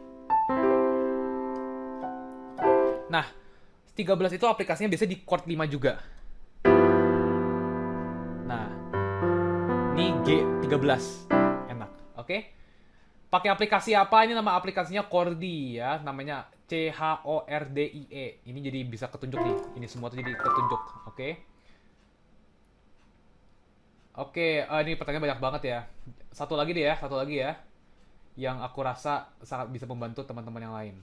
Nah, 13 itu aplikasinya biasanya di chord 5 juga. Nah, ini G13. Enak, oke? Pakai aplikasi apa? Ini nama aplikasinya Chordie ya, namanya CHORDIE. Ini jadi bisa ketunjuk nih. Ini semua tuh jadi ketunjuk, oke? Oke, ini pertanyaan banyak banget ya. Satu lagi ya. Yang aku rasa sangat bisa membantu teman-teman yang lain.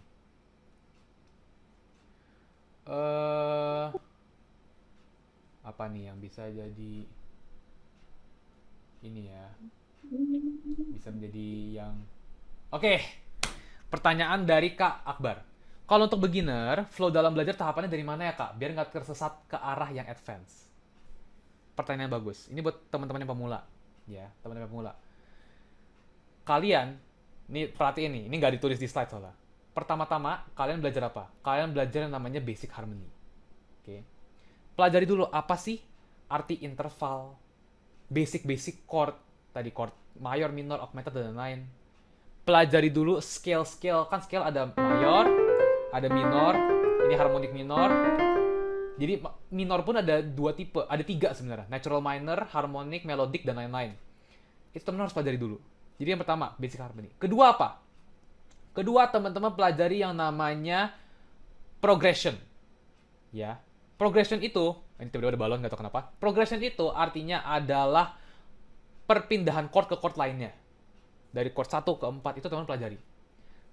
Apa nih yang bisa jadi ini ya? Bisa menjadi yang Oke. Pertanyaan dari Kak Akbar. Kalau untuk beginner, flow dalam belajar tahapannya dari mana ya, Kak? Biar nggak tersesat ke arah yang advance. Pertanyaan bagus. Ini buat teman-teman yang pemula. Ya, teman-teman yang pemula. Kalian, ini perhatiin nih, ini nggak ditulis di slide soalnya. Pertama-tama, kalian belajar apa? Kalian belajar yang namanya basic harmony. Oke. Pelajari dulu apa sih arti interval, basic chord, tadi chord mayor, minor, augmented, dan lain-lain. Pelajari dulu scale, kan scale ada mayor, ada minor, ini harmonic minor. Jadi minor pun ada 2 tipe, ada 3 sebenarnya, natural minor, harmonic, melodic, dan lain-lain. Itu teman-teman harus pelajari dulu. Jadi yang pertama, basic harmony. Kedua apa? Kedua, teman-teman pelajari yang namanya progression. Ya. Progression itu, ini tiba-tiba ada balon, nggak tahu kenapa. Progression itu artinya adalah perpindahan chord ke chord lainnya. Dari chord 1 ke 4, itu teman-teman pelajari.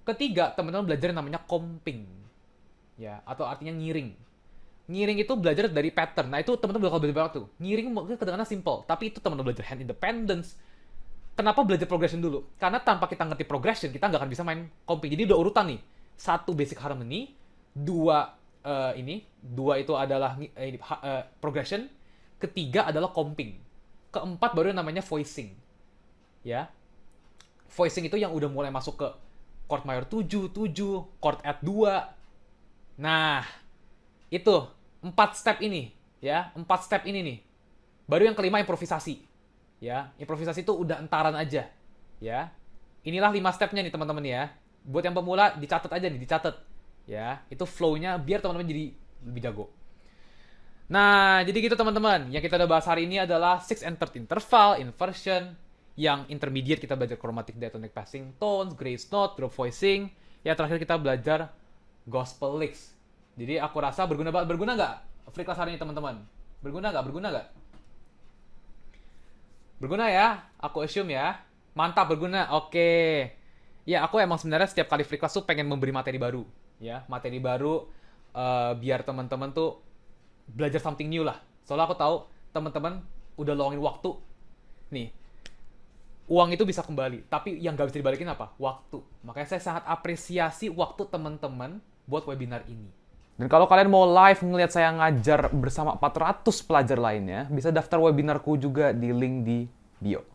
Ketiga, teman-teman belajar yang namanya comping. Ya, atau artinya ngiring. Ngiring itu belajar dari pattern. Nah, itu teman-teman bakal belajar banget tuh. Ngiring mungkin kedengarannya simple, tapi itu teman-teman belajar hand independence. Kenapa belajar progression dulu? Karena tanpa kita ngerti progression, kita nggak akan bisa main comping. Jadi udah urutan nih. 1 basic harmony, 2 2 itu adalah progression, ketiga adalah comping. Keempat baru yang namanya voicing. Ya. Voicing itu yang udah mulai masuk ke chord mayor 7, chord add 2. Nah, itu 4 step ini, ya. 4 step ini nih. Baru yang kelima improvisasi. Ya, improvisasi itu udah entaran aja, ya. Inilah 5 stepnya nih teman-teman ya. Buat yang pemula dicatat aja nih, dicatat. Ya, itu flow-nya biar teman-teman jadi lebih jago. Nah, jadi gitu teman-teman. Yang kita udah bahas hari ini adalah 6 and 13 interval, inversion. Yang intermediate kita belajar chromatic diatonic passing tones, grace note, drop voicing. Yang terakhir kita belajar gospel licks. Jadi aku rasa berguna nggak free class hari ini teman-teman? Berguna nggak? Berguna ya? Aku assume ya. Mantap, berguna. Oke. Ya, aku emang sebenarnya setiap kali free class tuh pengen memberi materi baru. Ya, materi baru biar teman-teman tuh belajar something new lah. Soalnya aku tahu teman-teman udah luangin waktu. Nih, uang itu bisa kembali. Tapi yang nggak bisa dibalikin apa? Waktu. Makanya saya sangat apresiasi waktu teman-teman buat webinar ini. Dan kalau kalian mau live ngelihat saya ngajar bersama 400 pelajar lainnya, bisa daftar webinarku juga di link di bio.